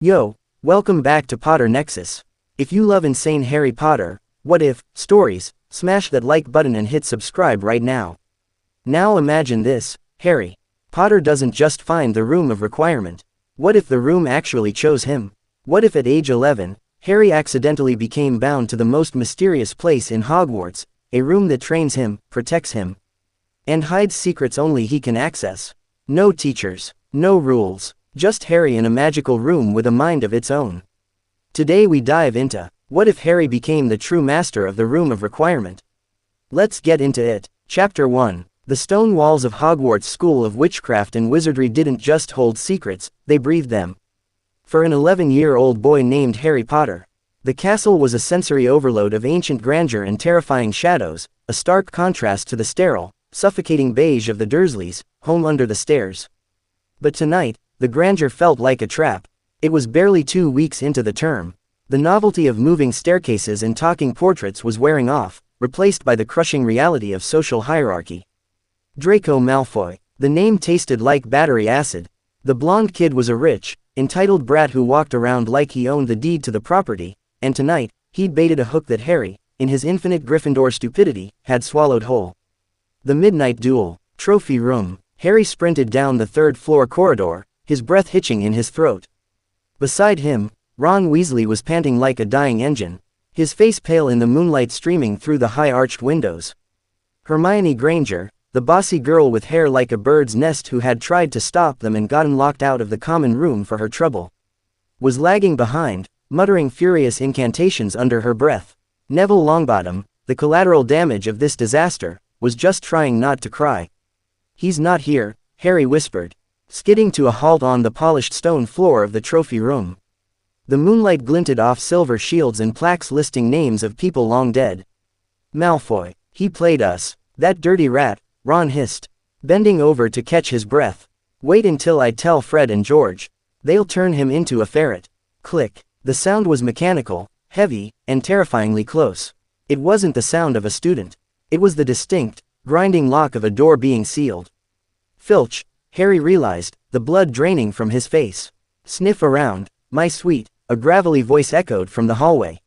Yo, welcome back to Potter Nexus. If you love insane Harry Potter, what if, stories, smash that like button and hit subscribe right now. Now imagine this, Harry Potter doesn't just find the room of requirement. What if the room actually chose him? What if at age 11, Harry accidentally became bound to the most mysterious place in Hogwarts, a room that trains him, protects him, and hides secrets only he can access? No teachers, no rules. Just Harry in a magical room with a mind of its own. Today we dive into, what if Harry became the true master of the Room of Requirement? Let's get into it. Chapter 1. The stone walls of Hogwarts School of Witchcraft and Wizardry didn't just hold secrets, they breathed them. For an 11-year-old boy named Harry Potter, the castle was a sensory overload of ancient grandeur and terrifying shadows, a stark contrast to the sterile, suffocating beige of the Dursleys' home under the stairs. But tonight, the grandeur felt like a trap. It was barely 2 weeks into the term. The novelty of moving staircases and talking portraits was wearing off, replaced by the crushing reality of social hierarchy. Draco Malfoy. The name tasted like battery acid. The blonde kid was a rich, entitled brat who walked around like he owned the deed to the property, and tonight, he'd baited a hook that Harry, in his infinite Gryffindor stupidity, had swallowed whole. The Midnight Duel. Trophy Room. Harry sprinted down the third-floor corridor, his breath hitching in his throat. Beside him, Ron Weasley was panting like a dying engine, his face pale in the moonlight streaming through the high-arched windows. Hermione Granger, the bossy girl with hair like a bird's nest who had tried to stop them and gotten locked out of the common room for her trouble, was lagging behind, muttering furious incantations under her breath. Neville Longbottom, the collateral damage of this disaster, was just trying not to cry. "He's not here," Harry whispered, skidding to a halt on the polished stone floor of the trophy room. The moonlight glinted off silver shields and plaques listing names of people long dead. "Malfoy, he played us. That dirty rat," Ron hissed, bending over to catch his breath. "Wait until I tell Fred and George. They'll turn him into a ferret." Click. The sound was mechanical, heavy, and terrifyingly close. It wasn't the sound of a student. It was the distinct, grinding lock of a door being sealed. "Filch," Harry realized, the blood draining from his face. "Sniff around, my sweet," a gravelly voice echoed from the hallway.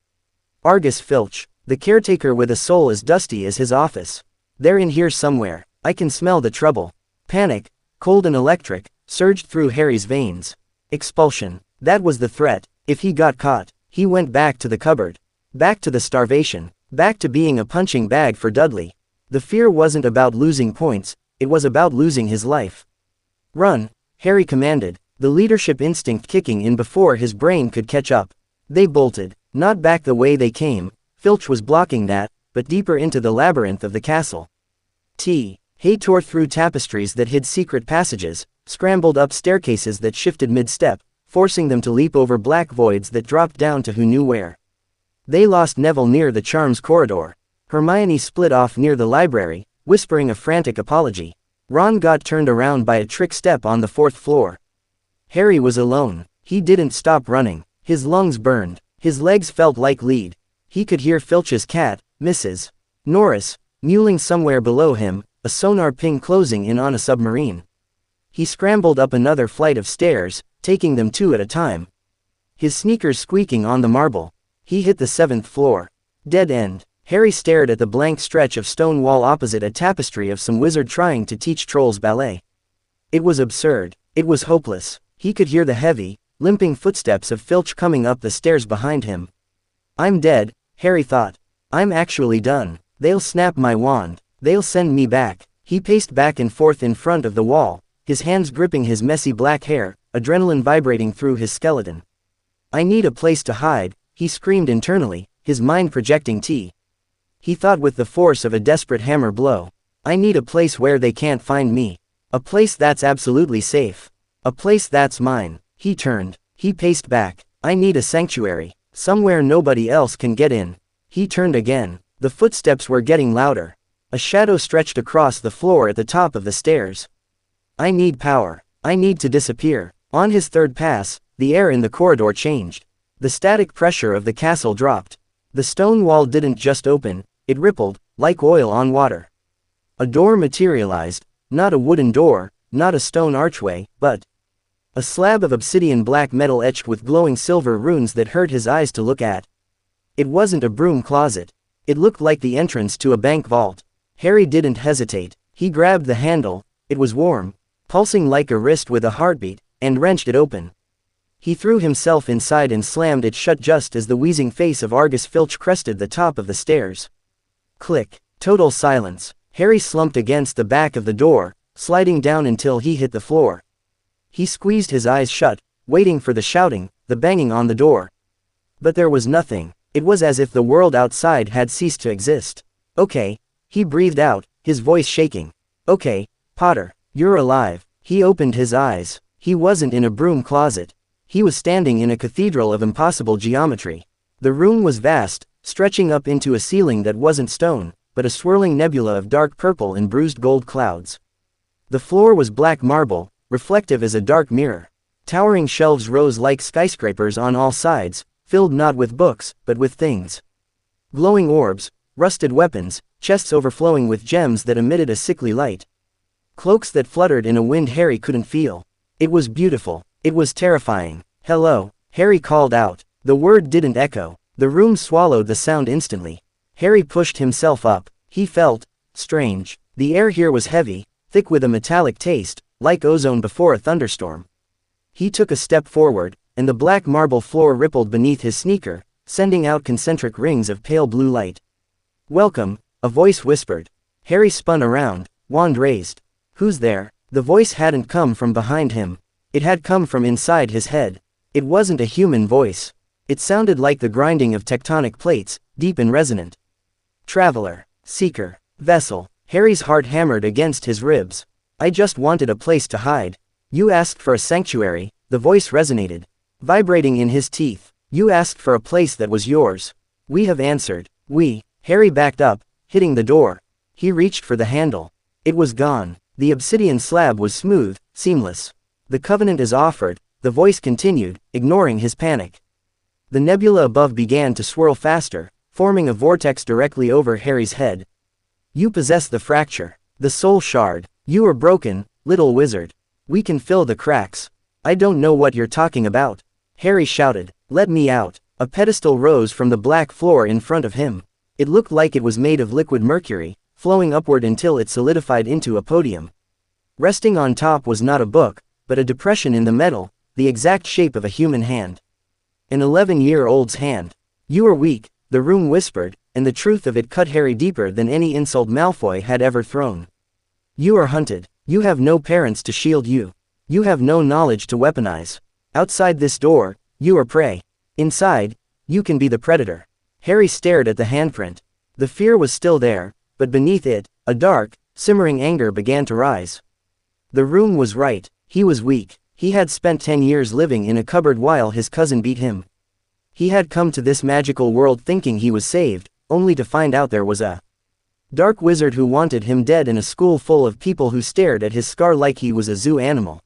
"Argus Filch, the caretaker with a soul as dusty as his office. They're in here somewhere. I can smell the trouble." Panic, cold and electric, surged through Harry's veins. Expulsion. That was the threat. If he got caught, he went back to the cupboard. Back to the starvation. Back to being a punching bag for Dudley. The fear wasn't about losing points, it was about losing his life. "Run," Harry commanded, the leadership instinct kicking in before his brain could catch up. They bolted, not back the way they came. Filch was blocking that, but deeper into the labyrinth of the castle. Hay tore through tapestries that hid secret passages, scrambled up staircases that shifted mid-step, forcing them to leap over black voids that dropped down to who knew where. They lost Neville near the Charms corridor. Hermione split off near the library, whispering a frantic apology. Ron got turned around by a trick step on the 4th floor. Harry was alone. He didn't stop running. His lungs burned. His legs felt like lead. He could hear Filch's cat, Mrs. Norris, mewling somewhere below him, a sonar ping closing in on a submarine. He scrambled up another flight of stairs, taking them 2 at a time. His sneakers squeaking on the marble. He hit the 7th floor. Dead end. Harry stared at the blank stretch of stone wall opposite a tapestry of some wizard trying to teach trolls ballet. It was absurd. It was hopeless. He could hear the heavy, limping footsteps of Filch coming up the stairs behind him. "I'm dead," Harry thought. "I'm actually done. They'll snap my wand. They'll send me back." He paced back and forth in front of the wall, his hands gripping his messy black hair, adrenaline vibrating through his skeleton. "I need a place to hide," he screamed internally, his mind projecting He thought with the force of a desperate hammer blow. "I need a place where they can't find me. A place that's absolutely safe. A place that's mine." He turned. He paced back. "I need a sanctuary. Somewhere nobody else can get in." He turned again. The footsteps were getting louder. A shadow stretched across the floor at the top of the stairs. "I need power. I need to disappear." On his third pass, the air in the corridor changed. The static pressure of the castle dropped. The stone wall didn't just open, it rippled, like oil on water. A door materialized, not a wooden door, not a stone archway, but A slab of obsidian black metal etched with glowing silver runes that hurt his eyes to look at. It wasn't a broom closet. It looked like the entrance to a bank vault. Harry didn't hesitate. He grabbed the handle. It was warm, pulsing like a wrist with a heartbeat, and wrenched it open. He threw himself inside and slammed it shut just as the wheezing face of Argus Filch crested the top of the stairs. Click. Total silence. Harry slumped against the back of the door, sliding down until he hit the floor. He squeezed his eyes shut, waiting for the shouting, the banging on the door. But there was nothing. It was as if the world outside had ceased to exist. Okay, he breathed out, his voice shaking. Okay, Potter, you're alive. He opened his eyes. He wasn't in a broom closet. He was standing in a cathedral of impossible geometry. The room was vast, stretching up into a ceiling that wasn't stone, but a swirling nebula of dark purple and bruised gold clouds. The floor was black marble, reflective as a dark mirror. Towering shelves rose like skyscrapers on all sides, filled not with books, but with things. Glowing orbs, rusted weapons, chests overflowing with gems that emitted a sickly light. Cloaks that fluttered in a wind Harry couldn't feel. It was beautiful. It was terrifying. Hello, Harry called out. The word didn't echo. The room swallowed the sound instantly. Harry pushed himself up. He felt strange. The air here was heavy, thick with a metallic taste, like ozone before a thunderstorm. He took a step forward, and the black marble floor rippled beneath his sneaker, sending out concentric rings of pale blue light. Welcome, a voice whispered. Harry spun around, wand raised. Who's there? The voice hadn't come from behind him. It had come from inside his head. It wasn't a human voice. It sounded like the grinding of tectonic plates, deep and resonant. Traveler, seeker, vessel. Harry's heart hammered against his ribs. I just wanted a place to hide. You asked for a sanctuary, the voice resonated, vibrating in his teeth. You asked for a place that was yours. We have answered. We. Harry backed up, hitting the door. He reached for the handle. It was gone. The obsidian slab was smooth, seamless. The covenant is offered, the voice continued, ignoring his panic. The nebula above began to swirl faster, forming a vortex directly over Harry's head. You possess the fracture, the soul shard. You are broken, little wizard. We can fill the cracks. I don't know what you're talking about. Harry shouted. Let me out. A pedestal rose from the black floor in front of him. It looked like it was made of liquid mercury, flowing upward until it solidified into a podium. Resting on top was not a book, but a depression in the metal, the exact shape of a human hand. An 11-year-old's hand. You are weak, the room whispered, and the truth of it cut Harry deeper than any insult Malfoy had ever thrown. You are hunted. You have no parents to shield you. You have no knowledge to weaponize. Outside this door, you are prey. Inside, you can be the predator. Harry stared at the handprint. The fear was still there, but beneath it, a dark, simmering anger began to rise. The room was right. He was weak. He had spent 10 years living in a cupboard while his cousin beat him. He had come to this magical world thinking he was saved, only to find out there was a dark wizard who wanted him dead and a school full of people who stared at his scar like he was a zoo animal.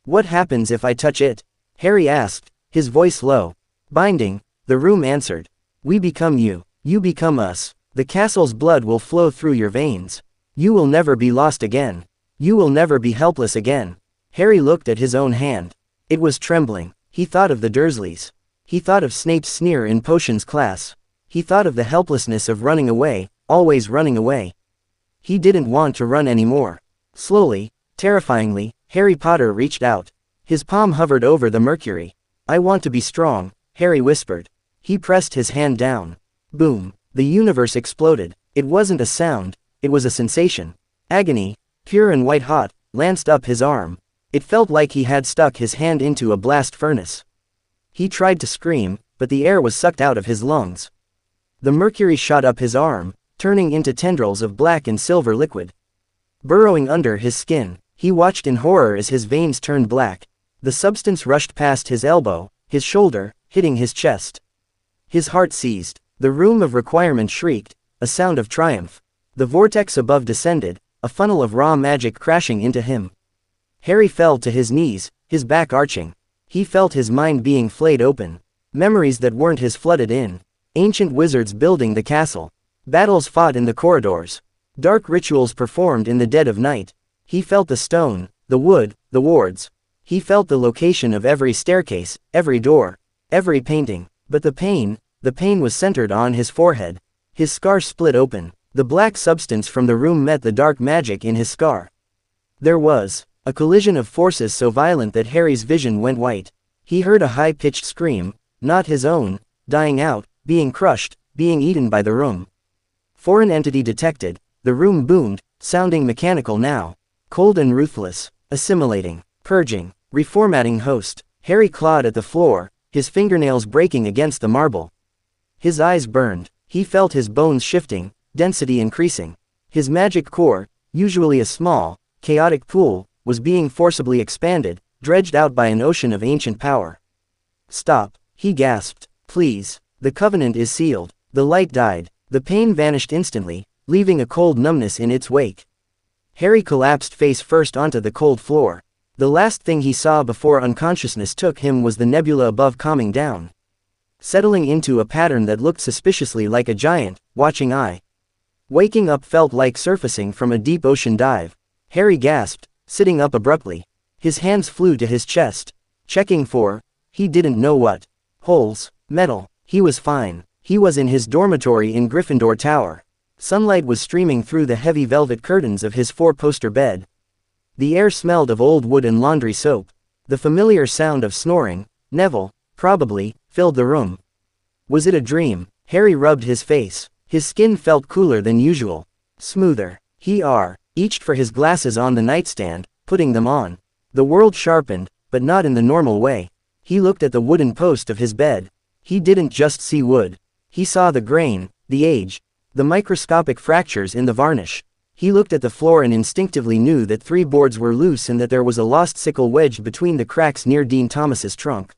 What happens if I touch it? Harry asked, his voice low. Binding, the room answered. We become you. You become us. The castle's blood will flow through your veins. You will never be lost again. You will never be helpless again. Harry looked at his own hand. It was trembling. He thought of the Dursleys. He thought of Snape's sneer in potions class. He thought of the helplessness of running away, always running away. He didn't want to run anymore. Slowly, terrifyingly, Harry Potter reached out. His palm hovered over the mercury. I want to be strong, Harry whispered. He pressed his hand down. Boom. The universe exploded. It wasn't a sound, it was a sensation. Agony, pure and white-hot, lanced up his arm. It felt like he had stuck his hand into a blast furnace. He tried to scream, but the air was sucked out of his lungs. The mercury shot up his arm, turning into tendrils of black and silver liquid. Burrowing under his skin, he watched in horror as his veins turned black. The substance rushed past his elbow, his shoulder, hitting his chest. His heart seized. The room of requirement shrieked, a sound of triumph. The vortex above descended, a funnel of raw magic crashing into him. Harry fell to his knees, his back arching. He felt his mind being flayed open. Memories that weren't his flooded in. Ancient wizards building the castle. Battles fought in the corridors. Dark rituals performed in the dead of night. He felt the stone, the wood, the wards. He felt the location of every staircase, every door, every painting, but the pain was centered on his forehead. His scar split open. The black substance from the room met the dark magic in his scar. There was a collision of forces so violent that Harry's vision went white. He heard a high-pitched scream, not his own, dying out, being crushed, being eaten by the room. Foreign entity detected. The room boomed, sounding mechanical now. Cold and ruthless. Assimilating. Purging. Reformatting host. Harry clawed at the floor, his fingernails breaking against the marble. His eyes burned. He felt his bones shifting, density increasing. His magic core, usually a small, chaotic pool, was being forcibly expanded, dredged out by an ocean of ancient power. Stop, he gasped. Please. The covenant is sealed. The light died. The pain vanished instantly, leaving a cold numbness in its wake. Harry collapsed face first onto the cold floor. The last thing he saw before unconsciousness took him was the nebula above calming down, settling into a pattern that looked suspiciously like a giant, watching eye. Waking up felt like surfacing from a deep ocean dive. Harry gasped, sitting up abruptly. His hands flew to his chest, checking for, he didn't know what. Holes, metal. He was fine. He was in his dormitory in Gryffindor Tower. Sunlight was streaming through the heavy velvet curtains of his four-poster bed. The air smelled of old wood and laundry soap. The familiar sound of snoring, Neville, probably, filled the room. Was it a dream? Harry rubbed his face. His skin felt cooler than usual. Smoother. He reached for his glasses on the nightstand, putting them on. The world sharpened, but not in the normal way. He looked at the wooden post of his bed. He didn't just see wood. He saw the grain, the age, the microscopic fractures in the varnish. He looked at the floor and instinctively knew that 3 boards were loose and that there was a lost sickle wedged between the cracks near Dean Thomas's trunk.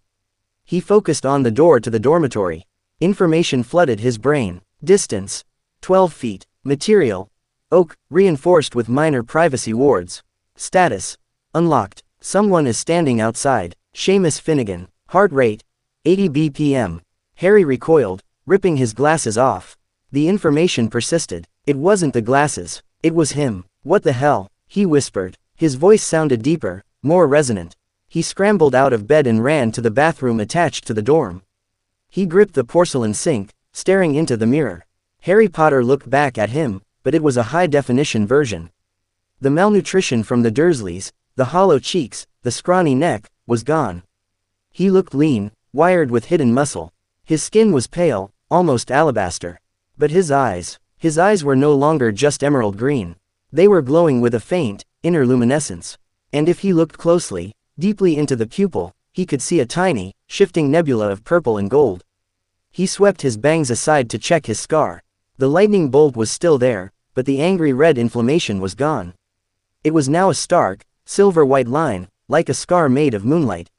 He focused on the door to the dormitory. Information flooded his brain. Distance, 12 feet. Material, oak, reinforced with minor privacy wards. Status, unlocked. Someone is standing outside. Seamus Finnegan. Heart rate, 80 BPM. Harry recoiled, ripping his glasses off. The information persisted. It wasn't the glasses. It was him. What the hell? He whispered. His voice sounded deeper, more resonant. He scrambled out of bed and ran to the bathroom attached to the dorm. He gripped the porcelain sink, staring into the mirror. Harry Potter looked back at him, but it was a high-definition version. The malnutrition from the Dursleys, the hollow cheeks, the scrawny neck, was gone. He looked lean, wired with hidden muscle. His skin was pale, almost alabaster. But his eyes were no longer just emerald green. They were glowing with a faint, inner luminescence. And if he looked closely, deeply into the pupil, he could see a tiny, shifting nebula of purple and gold. He swept his bangs aside to check his scar. The lightning bolt was still there, but the angry red inflammation was gone. It was now a stark, silver-white line, like a scar made of moonlight.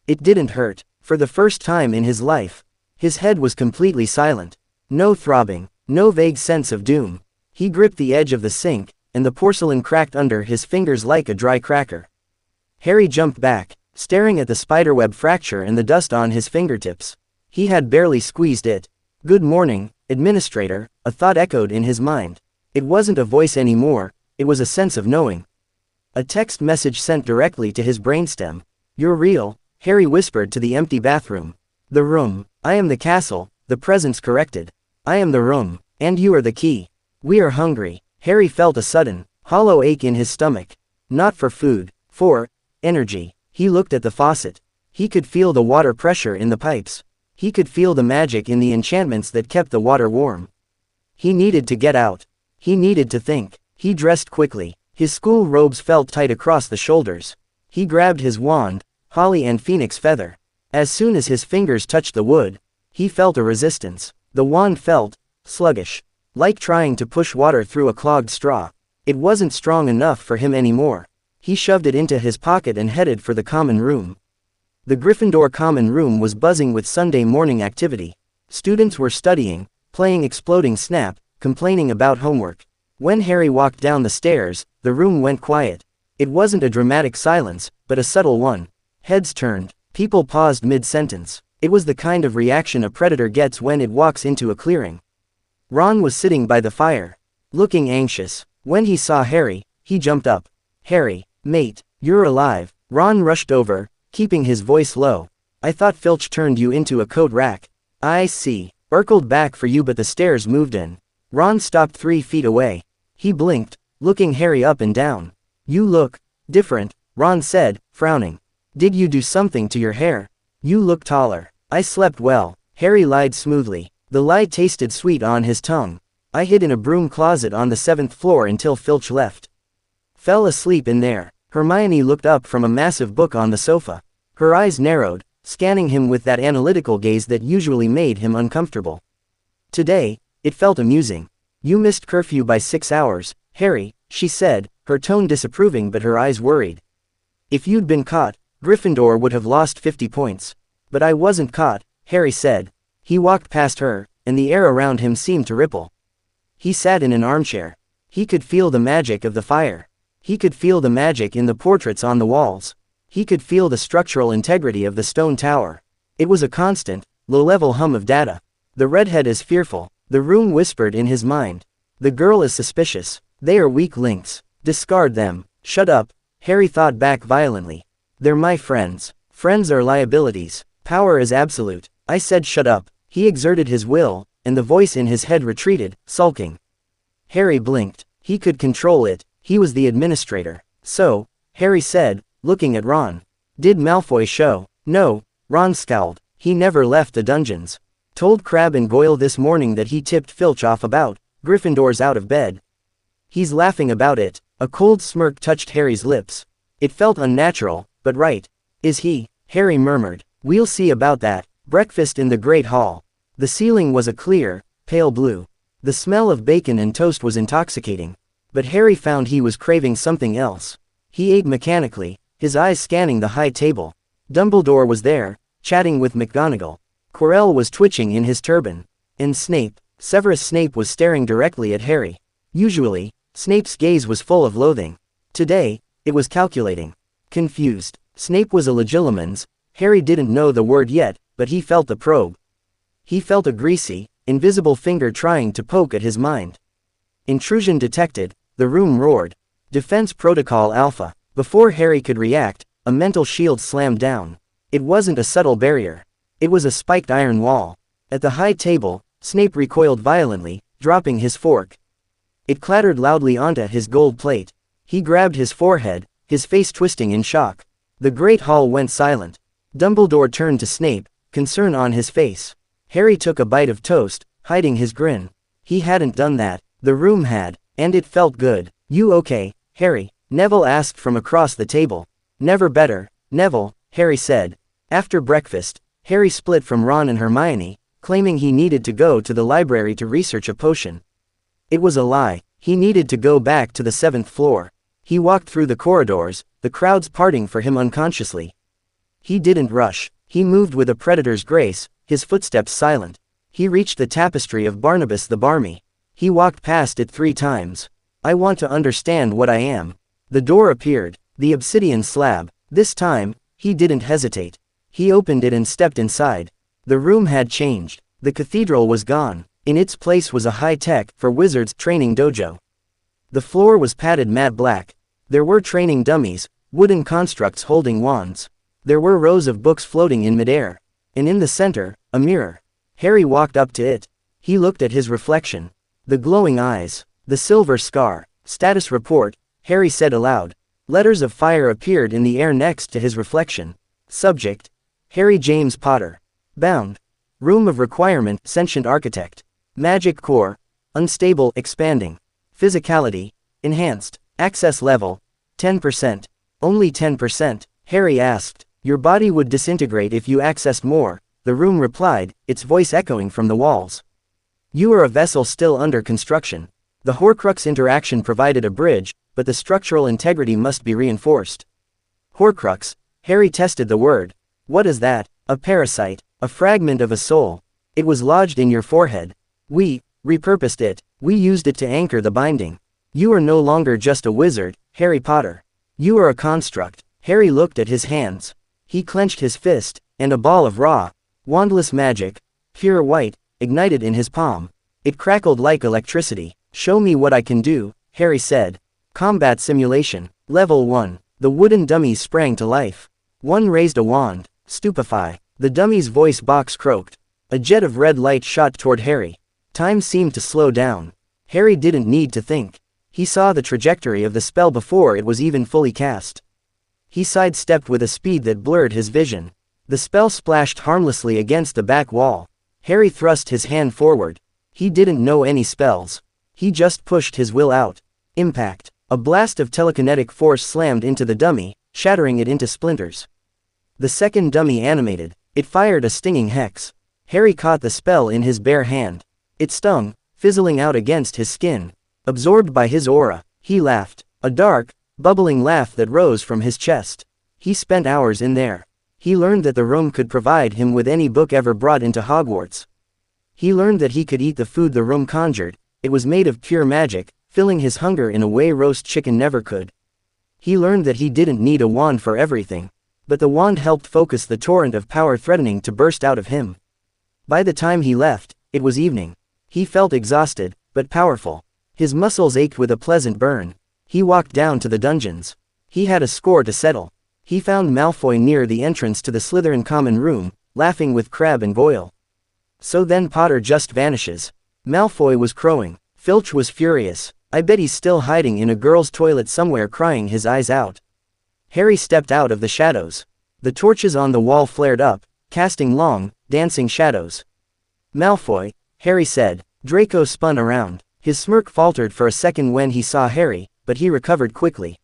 It didn't hurt. For the first time in his life, his head was completely silent. No throbbing, no vague sense of doom. He gripped the edge of the sink, and the porcelain cracked under his fingers like a dry cracker. Harry jumped back, staring at the spiderweb fracture and the dust on his fingertips. He had barely squeezed it. "Good morning, Administrator," a thought echoed in his mind. It wasn't a voice anymore, it was a sense of knowing. A text message sent directly to his brainstem. "You're real," Harry whispered to the empty bathroom. "The room. I am the castle," the presence corrected. "I am the room, and you are the key. We are hungry." Harry felt a sudden, hollow ache in his stomach. Not for food, for energy. He looked at the faucet. He could feel the water pressure in the pipes. He could feel the magic in the enchantments that kept the water warm. He needed to get out. He needed to think. He dressed quickly. His school robes felt tight across the shoulders. He grabbed his wand, holly and phoenix feather. As soon as his fingers touched the wood, he felt a resistance. The wand felt sluggish, like trying to push water through a clogged straw. It wasn't strong enough for him anymore. He shoved it into his pocket and headed for the common room. The Gryffindor common room was buzzing with Sunday morning activity. Students were studying, playing exploding snap, complaining about homework. When Harry walked down the stairs, the room went quiet. It wasn't a dramatic silence, but a subtle one. Heads turned. People paused mid-sentence. It was the kind of reaction a predator gets when it walks into a clearing. Ron was sitting by the fire, looking anxious. When he saw Harry, he jumped up. "Harry, mate, you're alive." Ron rushed over, keeping his voice low. I thought Filch turned you into a coat rack. I see. Urkled back for you, but the stairs moved in. Ron stopped 3 feet away. He blinked, looking Harry up and down. You look different, Ron said, frowning. Did you do something to your hair? You look taller. I slept well. Harry lied smoothly. The lie tasted sweet on his tongue. I hid in a broom closet on the 7th floor until Filch left. Fell asleep in there. Hermione looked up from a massive book on the sofa. Her eyes narrowed, scanning him with that analytical gaze that usually made him uncomfortable. Today, it felt amusing. You missed curfew by 6 hours, Harry, she said, her tone disapproving but her eyes worried. If you'd been caught, Gryffindor would have lost 50 points. But I wasn't caught, Harry said. He walked past her, and the air around him seemed to ripple. He sat in an armchair. He could feel the magic of the fire. He could feel the magic in the portraits on the walls. He could feel the structural integrity of the stone tower. It was a constant, low-level hum of data. The redhead is fearful, the room whispered in his mind. The girl is suspicious. They are weak links. Discard them. Shut up, Harry thought back violently. They're my friends. Friends are liabilities. Power is absolute. I said shut up. He exerted his will, and the voice in his head retreated, sulking. Harry blinked. He could control it. He was the administrator. So, Harry said, looking at Ron. Did Malfoy show? No, Ron scowled. He never left the dungeons. Told Crabbe and Goyle this morning that he tipped Filch off about Gryffindor's out of bed. He's laughing about it. A cold smirk touched Harry's lips. It felt unnatural, but right. Is he? Harry murmured. We'll see about that. Breakfast in the Great Hall. The ceiling was a clear, pale blue. The smell of bacon and toast was intoxicating. But Harry found he was craving something else. He ate mechanically, his eyes scanning the high table. Dumbledore was there, chatting with McGonagall. Quirrell was twitching in his turban. And Snape, Severus Snape was staring directly at Harry. Usually, Snape's gaze was full of loathing. Today, it was calculating. Confused. Snape was a Legilimens. Harry didn't know the word yet, but he felt the probe. He felt a greasy, invisible finger trying to poke at his mind. Intrusion detected, the room roared. Defense Protocol Alpha. Before Harry could react, a mental shield slammed down. It wasn't a subtle barrier. It was a spiked iron wall. At the high table, Snape recoiled violently, dropping his fork. It clattered loudly onto his gold plate. He grabbed his forehead, his face twisting in shock. The Great Hall went silent. Dumbledore turned to Snape, concern on his face. Harry took a bite of toast, hiding his grin. He hadn't done that. The room had, and it felt good. You okay, Harry? Neville asked from across the table. Never better, Neville, Harry said. After breakfast, Harry split from Ron and Hermione, claiming he needed to go to the library to research a potion. It was a lie. He needed to go back to the 7th floor. He walked through the corridors, the crowds parting for him unconsciously. He didn't rush. He moved with a predator's grace, his footsteps silent. He reached the tapestry of Barnabas the Barmy. He walked past it 3 times. I want to understand what I am. The door appeared, the obsidian slab. This time, he didn't hesitate. He opened it and stepped inside. The room had changed. The cathedral was gone. In its place was a high-tech, for wizards, training dojo. The floor was padded matte black. There were training dummies, wooden constructs holding wands. There were rows of books floating in midair. And in the center, a mirror. Harry walked up to it. He looked at his reflection. The glowing eyes. The silver scar. Status report, Harry said aloud. Letters of fire appeared in the air next to his reflection. Subject: Harry James Potter. Bound. Room of requirement: sentient architect. Magic core: unstable, expanding. Physicality: enhanced. Access level: 10%. Only 10%, Harry asked. Your body would disintegrate if you accessed more, the room replied, its voice echoing from the walls. You are a vessel still under construction. The Horcrux interaction provided a bridge, but the structural integrity must be reinforced. Horcrux, Harry tested the word. What is that? A parasite, a fragment of a soul. It was lodged in your forehead. We repurposed it. We used it to anchor the binding. You are no longer just a wizard, Harry Potter. You are a construct. Harry looked at his hands. He clenched his fist, and a ball of raw, wandless magic, pure white, ignited in his palm. It crackled like electricity. Show me what I can do, Harry said. Combat simulation. Level 1. The wooden dummies sprang to life. One raised a wand. Stupefy. The dummy's voice box croaked. A jet of red light shot toward Harry. Time seemed to slow down. Harry didn't need to think. He saw the trajectory of the spell before it was even fully cast. He sidestepped with a speed that blurred his vision. The spell splashed harmlessly against the back wall. Harry thrust his hand forward. He didn't know any spells. He just pushed his will out. Impact. A blast of telekinetic force slammed into the dummy, shattering it into splinters. The second dummy animated. It fired a stinging hex. Harry caught the spell in his bare hand. It stung, fizzling out against his skin. Absorbed by his aura, he laughed. A dark, bubbling laugh that rose from his chest. He spent hours in there. He learned that the room could provide him with any book ever brought into Hogwarts. He learned that he could eat the food the room conjured. It was made of pure magic, filling his hunger in a way roast chicken never could. He learned that he didn't need a wand for everything, but the wand helped focus the torrent of power threatening to burst out of him. By the time he left, it was evening. He felt exhausted, but powerful. His muscles ached with a pleasant burn. He walked down to the dungeons. He had a score to settle. He found Malfoy near the entrance to the Slytherin common room, laughing with Crabbe and Goyle. So then Potter just vanishes. Malfoy was crowing. Filch was furious. I bet he's still hiding in a girl's toilet somewhere crying his eyes out. Harry stepped out of the shadows. The torches on the wall flared up, casting long, dancing shadows. Malfoy, Harry said. Draco spun around. His smirk faltered for a second when he saw Harry, but he recovered quickly.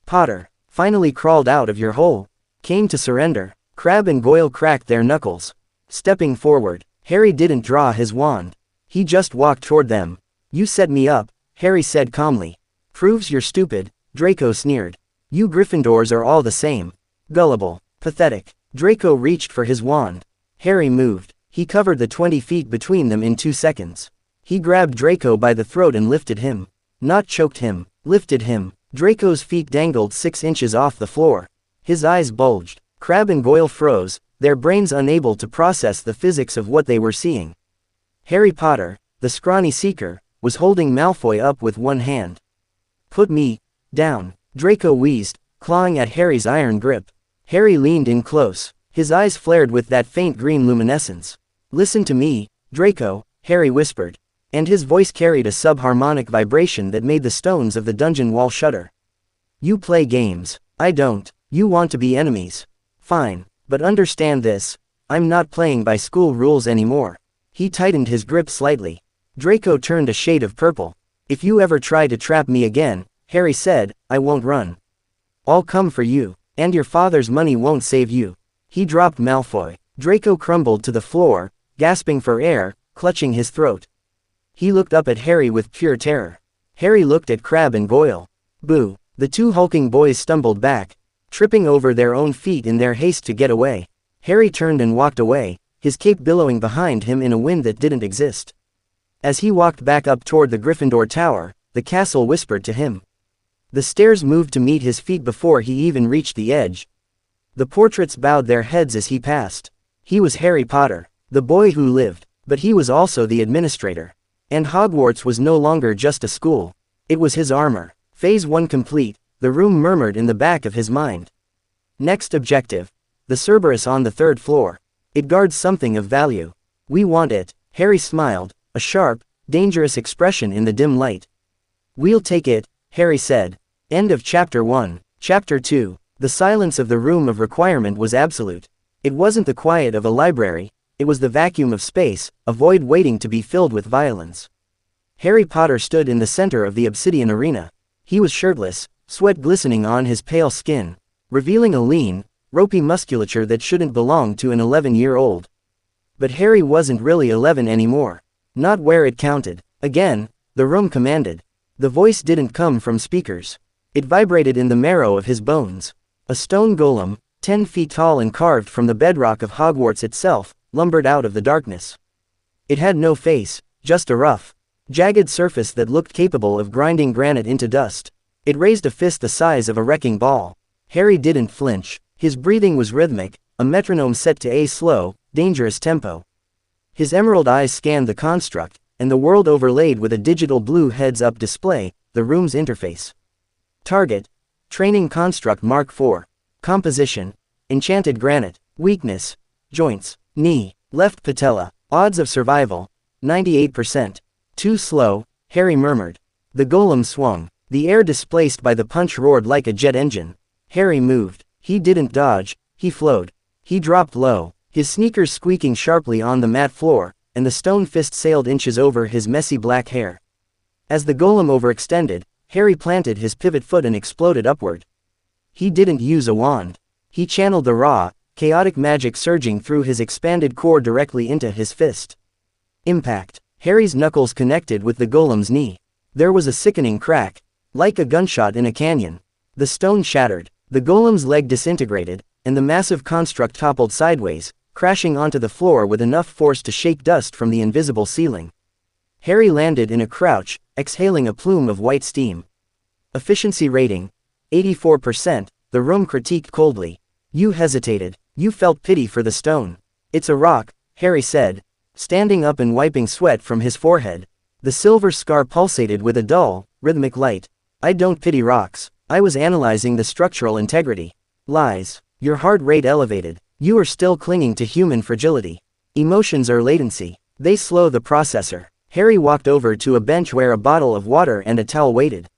Potter, finally crawled out of your hole. Came to surrender. Crabbe and Goyle cracked their knuckles. Stepping forward, Harry didn't draw his wand. He just walked toward them. You set me up, Harry said calmly. Proves you're stupid, Draco sneered. You Gryffindors are all the same. Gullible. Pathetic. Draco reached for his wand. Harry moved. He covered the 20 feet between them in 2 seconds. He grabbed Draco by the throat and lifted him. Not choked him, lifted him. Draco's feet dangled 6 inches off the floor. His eyes bulged. Crabbe and Goyle froze, their brains unable to process the physics of what they were seeing. Harry Potter, the scrawny seeker, was holding Malfoy up with one hand. Put me down, Draco wheezed, clawing at Harry's iron grip. Harry leaned in close. His eyes flared with that faint green luminescence. Listen to me, Draco, Harry whispered. And his voice carried a subharmonic vibration that made the stones of the dungeon wall shudder. You play games. I don't. You want to be enemies. Fine, but understand this. I'm not playing by school rules anymore. He tightened his grip slightly. Draco turned a shade of purple. If you ever try to trap me again, Harry said, I won't run. I'll come for you, and your father's money won't save you. He dropped Malfoy. Draco crumbled to the floor, gasping for air, clutching his throat. He looked up at Harry with pure terror. Harry looked at Crabbe and Goyle. Boo! The 2 hulking boys stumbled back, tripping over their own feet in their haste to get away. Harry turned and walked away, his cape billowing behind him in a wind that didn't exist. As he walked back up toward the Gryffindor Tower, the castle whispered to him. The stairs moved to meet his feet before he even reached the edge. The portraits bowed their heads as he passed. He was Harry Potter, the boy who lived, but he was also the administrator. And Hogwarts was no longer just a school. It was his armor. Phase 1 complete, the room murmured in the back of his mind. Next objective. The Cerberus on the 3rd floor. It guards something of value. We want it. Harry smiled, a sharp, dangerous expression in the dim light. We'll take it, Harry said. End of Chapter 1. Chapter 2. The silence of the room of requirement was absolute. It wasn't the quiet of a library, it was the vacuum of space, a void waiting to be filled with violence. Harry Potter stood in the center of the obsidian arena. He was shirtless, sweat glistening on his pale skin, revealing a lean, ropey musculature that shouldn't belong to an 11-year-old. But Harry wasn't really 11 anymore. Not where it counted. Again, the room commanded. The voice didn't come from speakers. It vibrated in the marrow of his bones. A stone golem, 10 feet tall and carved from the bedrock of Hogwarts itself, lumbered out of the darkness. It had no face, just a rough, jagged surface that looked capable of grinding granite into dust. It raised a fist the size of a wrecking ball. Harry didn't flinch. His breathing was rhythmic, a metronome set to a slow, dangerous tempo. His emerald eyes scanned the construct, and the world overlaid with a digital blue heads-up display, the room's interface. Target. Training Construct Mark IV. Composition. Enchanted Granite. Weakness. Joints. Knee. Left patella. Odds of survival. 98%. Too slow, Harry murmured. The golem swung. The air displaced by the punch roared like a jet engine. Harry moved. He didn't dodge, he flowed. He dropped low, his sneakers squeaking sharply on the mat floor, and the stone fist sailed inches over his messy black hair. As the golem overextended, Harry planted his pivot foot and exploded upward. He didn't use a wand. He channeled the raw, chaotic magic surging through his expanded core directly into his fist. Impact. Harry's knuckles connected with the golem's knee. There was a sickening crack, like a gunshot in a canyon. The stone shattered, the golem's leg disintegrated, and the massive construct toppled sideways, crashing onto the floor with enough force to shake dust from the invisible ceiling. Harry landed in a crouch, exhaling a plume of white steam. Efficiency rating. 84%, the room critiqued coldly. You hesitated. You felt pity for the stone. It's a rock, Harry said, standing up and wiping sweat from his forehead. The silver scar pulsated with a dull, rhythmic light. I don't pity rocks. I was analyzing the structural integrity. Lies. Your heart rate elevated. You are still clinging to human fragility. Emotions are latency. They slow the processor. Harry walked over to a bench where a bottle of water and a towel waited.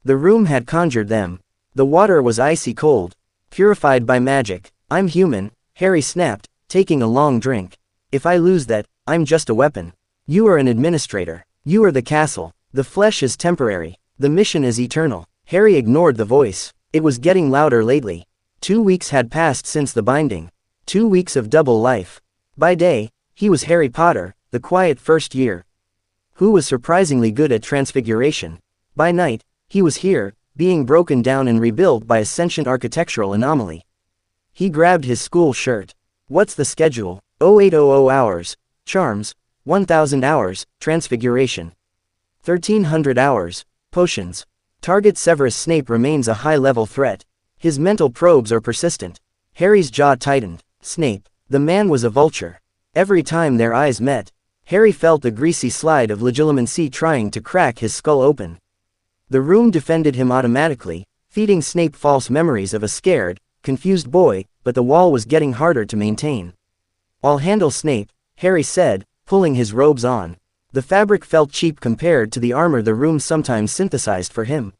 The room had conjured them. The water was icy cold, purified by magic. I'm human, Harry snapped, taking a long drink. If I lose that, I'm just a weapon. You are an administrator. You are the castle. The flesh is temporary. The mission is eternal. Harry ignored the voice. It was getting louder lately. 2 weeks had passed since the binding. 2 weeks of double life. By day, he was Harry Potter, the quiet first year, who was surprisingly good at transfiguration. By night, he was here, being broken down and rebuilt by a sentient architectural anomaly. He grabbed his school shirt. What's the schedule? 0800 hours. Charms. 1000 hours. Transfiguration. 1300 hours. Potions. Target Severus Snape remains a high-level threat. His mental probes are persistent. Harry's jaw tightened. Snape. The man was a vulture. Every time their eyes met, Harry felt a greasy slide of legitimacy trying to crack his skull open. The room defended him automatically, feeding Snape false memories of a scared, confused boy, but the wall was getting harder to maintain. I'll handle Snape, Harry said, pulling his robes on. The fabric felt cheap compared to the armor the room sometimes synthesized for him.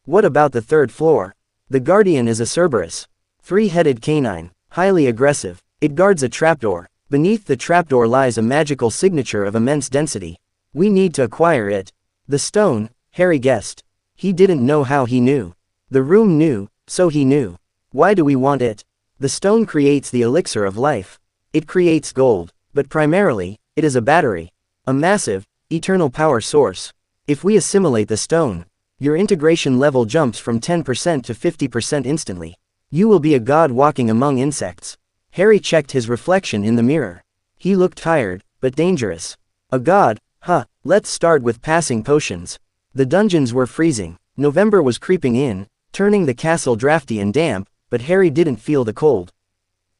What about the third floor? The Guardian is a Cerberus. 3-headed canine, highly aggressive. It guards a trapdoor. Beneath the trapdoor lies a magical signature of immense density. We need to acquire it. The stone, Harry guessed. He didn't know how he knew. The room knew, so he knew. Why do we want it? The stone creates the elixir of life. It creates gold, but primarily, it is a battery. A massive, eternal power source. If we assimilate the stone, your integration level jumps from 10% to 50% instantly. You will be a god walking among insects. Harry checked his reflection in the mirror. He looked tired, but dangerous. A god, huh? Let's start with passing potions. The dungeons were freezing. November was creeping in, turning the castle drafty and damp, but Harry didn't feel the cold.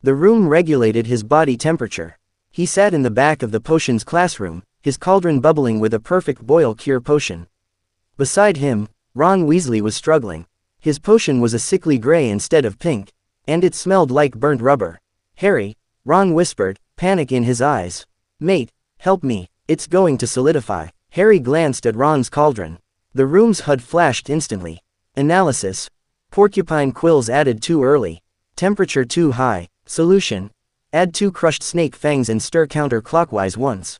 The room regulated his body temperature. He sat in the back of the potions classroom, his cauldron bubbling with a perfect boil cure potion. Beside him, Ron Weasley was struggling. His potion was a sickly gray instead of pink, and it smelled like burnt rubber. Harry, Ron whispered, panic in his eyes. Mate, help me, it's going to solidify. Harry glanced at Ron's cauldron. The room's HUD flashed instantly. Analysis. Porcupine quills added too early. Temperature too high. Solution. Add 2 crushed snake fangs and stir counterclockwise once.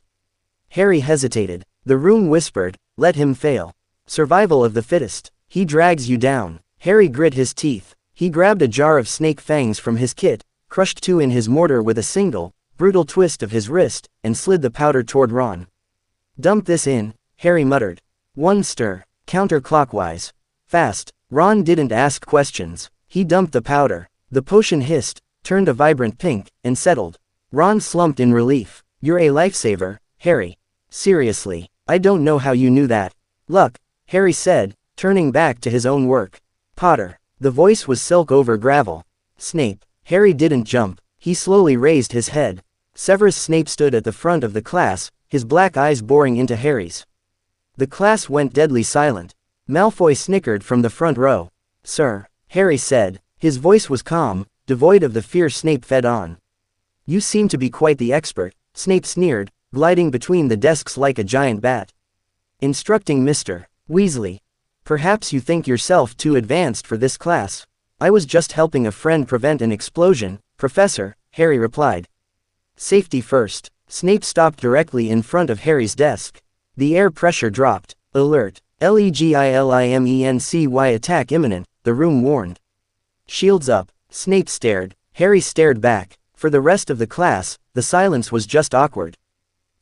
Harry hesitated. The room whispered, let him fail. Survival of the fittest. He drags you down. Harry grit his teeth. He grabbed a jar of snake fangs from his kit, crushed 2 in his mortar with a single, brutal twist of his wrist, and slid the powder toward Ron. Dump this in, Harry muttered. 1 stir. Counterclockwise. Fast. Ron didn't ask questions. He dumped the powder. The potion hissed, turned a vibrant pink, and settled. Ron slumped in relief. You're a lifesaver, Harry. Seriously, I don't know how you knew that. Luck, Harry said, turning back to his own work. Potter. The voice was silk over gravel. Snape. Harry didn't jump. He slowly raised his head. Severus Snape stood at the front of the class, his black eyes boring into Harry's. The class went deadly silent. Malfoy snickered from the front row. Sir, Harry said. His voice was calm, devoid of the fear Snape fed on. You seem to be quite the expert, Snape sneered, gliding between the desks like a giant bat. Instructing Mr. Weasley. Perhaps you think yourself too advanced for this class. I was just helping a friend prevent an explosion, Professor, Harry replied. Safety first. Snape stopped directly in front of Harry's desk. The air pressure dropped. Alert. Legilimενcy attack imminent, the room warned. Shields up. Snape stared. Harry stared back. For the rest of the class, the silence was just awkward.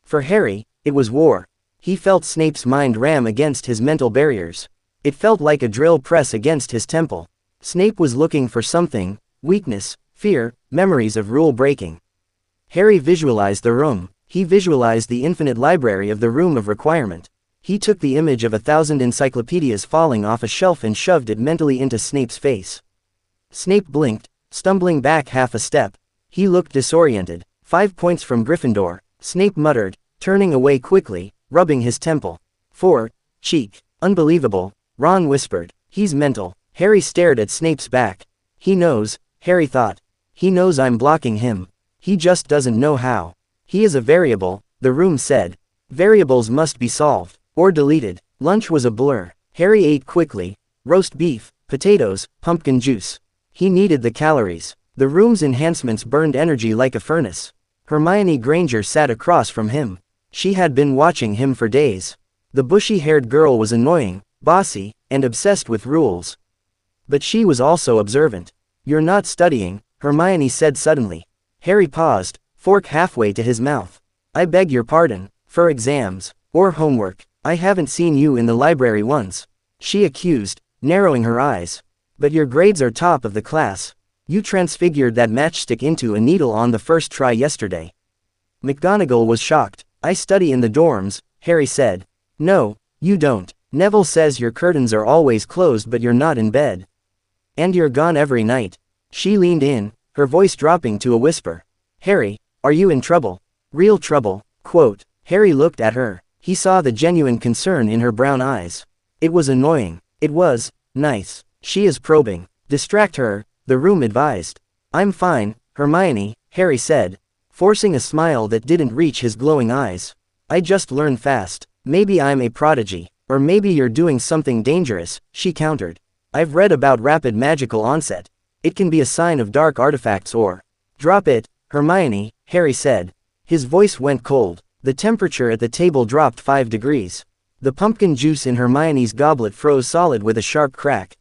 For Harry, it was war. He felt Snape's mind ram against his mental barriers. It felt like a drill press against his temple. Snape was looking for something: weakness, fear, memories of rule breaking. Harry visualized the room. He visualized the infinite library of the Room of Requirement. He took the image of 1,000 encyclopedias falling off a shelf and shoved it mentally into Snape's face. Snape blinked, stumbling back half a step. He looked disoriented. 5 points from Gryffindor, Snape muttered, turning away quickly, rubbing his temple. 4, cheek. Unbelievable, Ron whispered. He's mental. Harry stared at Snape's back. He knows, Harry thought. He knows I'm blocking him. He just doesn't know how. He is a variable, the room said. Variables must be solved, or deleted. Lunch was a blur. Harry ate quickly. Roast beef, potatoes, pumpkin juice. He needed the calories. The room's enhancements burned energy like a furnace. Hermione Granger sat across from him. She had been watching him for days. The bushy-haired girl was annoying, bossy, and obsessed with rules. But she was also observant. You're not studying, Hermione said suddenly. Harry paused, fork halfway to his mouth. I beg your pardon, for exams, or homework. I haven't seen you in the library once, she accused, narrowing her eyes. But your grades are top of the class. You transfigured that matchstick into a needle on the first try yesterday. McGonagall was shocked. I study in the dorms, Harry said. No, you don't. Neville says your curtains are always closed but you're not in bed. And you're gone every night. She leaned in, her voice dropping to a whisper. Harry, are you in trouble? Real trouble, quote. Harry looked at her. He saw the genuine concern in her brown eyes. It was annoying. It was nice. She is probing. Distract her, the room advised. I'm fine, Hermione, Harry said, forcing a smile that didn't reach his glowing eyes. I just learn fast. Maybe I'm a prodigy. Or maybe you're doing something dangerous, she countered. I've read about rapid magical onset. It can be a sign of dark artifacts or... Drop it, Hermione, Harry said. His voice went cold. The temperature at the table dropped 5 degrees. The pumpkin juice in Hermione's goblet froze solid with a sharp crack.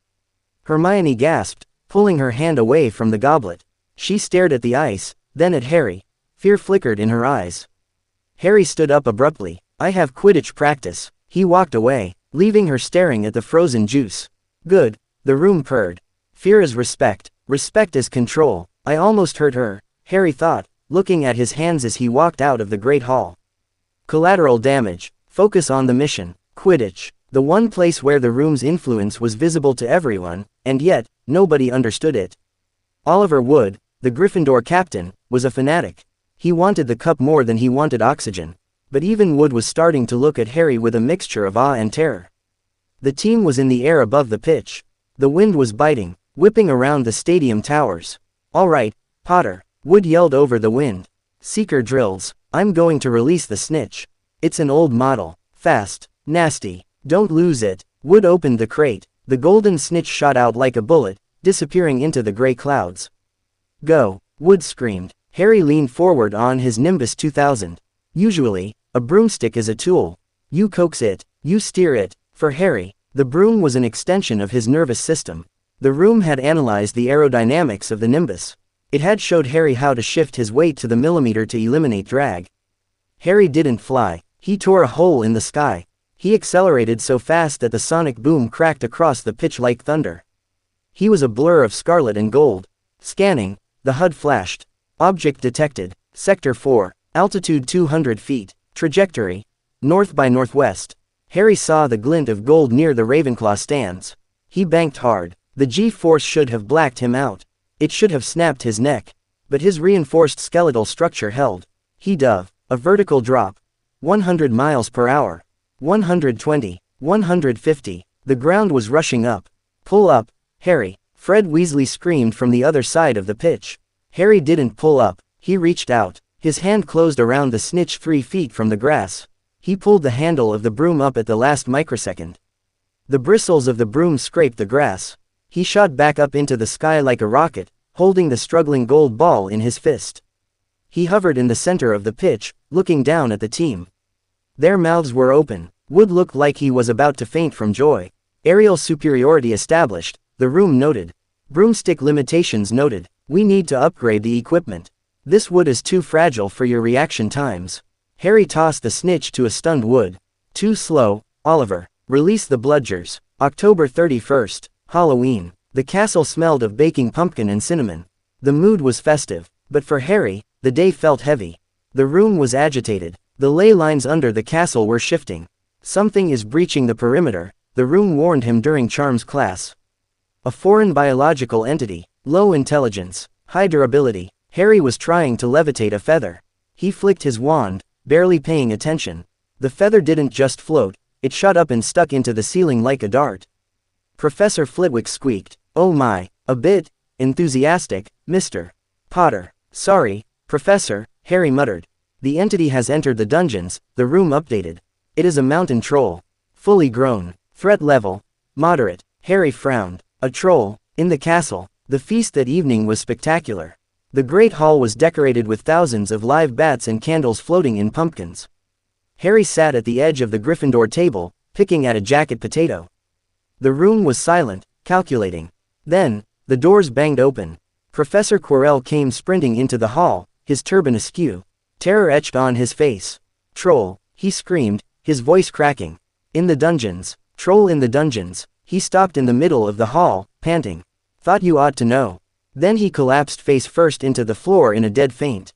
Hermione gasped, pulling her hand away from the goblet. She stared at the ice, then at Harry. Fear flickered in her eyes. Harry stood up abruptly. I have Quidditch practice. He walked away, leaving her staring at the frozen juice. Good, the room purred. Fear is respect. Respect is control. I almost hurt her, Harry thought, looking at his hands as he walked out of the Great Hall. Collateral damage. Focus on the mission. Quidditch. The one place where the room's influence was visible to everyone, and yet, nobody understood it. Oliver Wood, the Gryffindor captain, was a fanatic. He wanted the cup more than he wanted oxygen. But even Wood was starting to look at Harry with a mixture of awe and terror. The team was in the air above the pitch. The wind was biting, whipping around the stadium towers. All right, Potter, Wood yelled over the wind. Seeker drills. I'm going to release the snitch. It's an old model. Fast. Nasty. Don't lose it. Wood opened the crate. The golden snitch shot out like a bullet, disappearing into the gray clouds. Go, Wood screamed. Harry leaned forward on his Nimbus 2000. Usually, a broomstick is a tool. You coax it, you steer it. For Harry, the broom was an extension of his nervous system. The room had analyzed the aerodynamics of the Nimbus. It had showed Harry how to shift his weight to the millimeter to eliminate drag. Harry didn't fly. He tore a hole in the sky. He accelerated so fast that the sonic boom cracked across the pitch like thunder. He was a blur of scarlet and gold. Scanning, the HUD flashed. Object detected. Sector 4. Altitude 200 feet. Trajectory. North by northwest. Harry saw the glint of gold near the Ravenclaw stands. He banked hard. The G-force should have blacked him out. It should have snapped his neck. But his reinforced skeletal structure held. He dove. A vertical drop. 100 miles per hour. 120. 150. The ground was rushing up. Pull up, Harry! Fred Weasley screamed from the other side of the pitch. Harry didn't pull up, he reached out. His hand closed around the snitch 3 feet from the grass. He pulled the handle of the broom up at the last microsecond. The bristles of the broom scraped the grass. He shot back up into the sky like a rocket, holding the struggling gold ball in his fist. He hovered in the center of the pitch, looking down at the team. Their mouths were open. Wood looked like he was about to faint from joy. Aerial superiority established, the room noted. Broomstick limitations noted. We need to upgrade the equipment. This wood is too fragile for your reaction times. Harry tossed the snitch to a stunned Wood. Too slow, Oliver. Release the bludgers. October 31st, Halloween. The castle smelled of baking pumpkin and cinnamon. The mood was festive, but for Harry, the day felt heavy. The room was agitated. The ley lines under the castle were shifting. Something is breaching the perimeter, the room warned him during Charms class. A foreign biological entity, low intelligence, high durability. Harry was trying to levitate a feather. He flicked his wand, barely paying attention. The feather didn't just float, it shot up and stuck into the ceiling like a dart. Professor Flitwick squeaked, "Oh my, a bit enthusiastic, Mr. Potter." "Sorry, Professor," Harry muttered. "The entity has entered the dungeons," the room updated. "It is a mountain troll. Fully grown. Threat level moderate." Harry frowned. A troll in the castle. The feast that evening was spectacular. The great hall was decorated with thousands of live bats and candles floating in pumpkins. Harry sat at the edge of the Gryffindor table, picking at a jacket potato. The room was silent, calculating. Then, the doors banged open. Professor Quirrell came sprinting into the hall, his turban askew. Terror etched on his face. "Troll," he screamed, his voice cracking. "In the dungeons. Troll in the dungeons." He stopped in the middle of the hall, panting. "Thought you ought to know." Then he collapsed face first into the floor in a dead faint.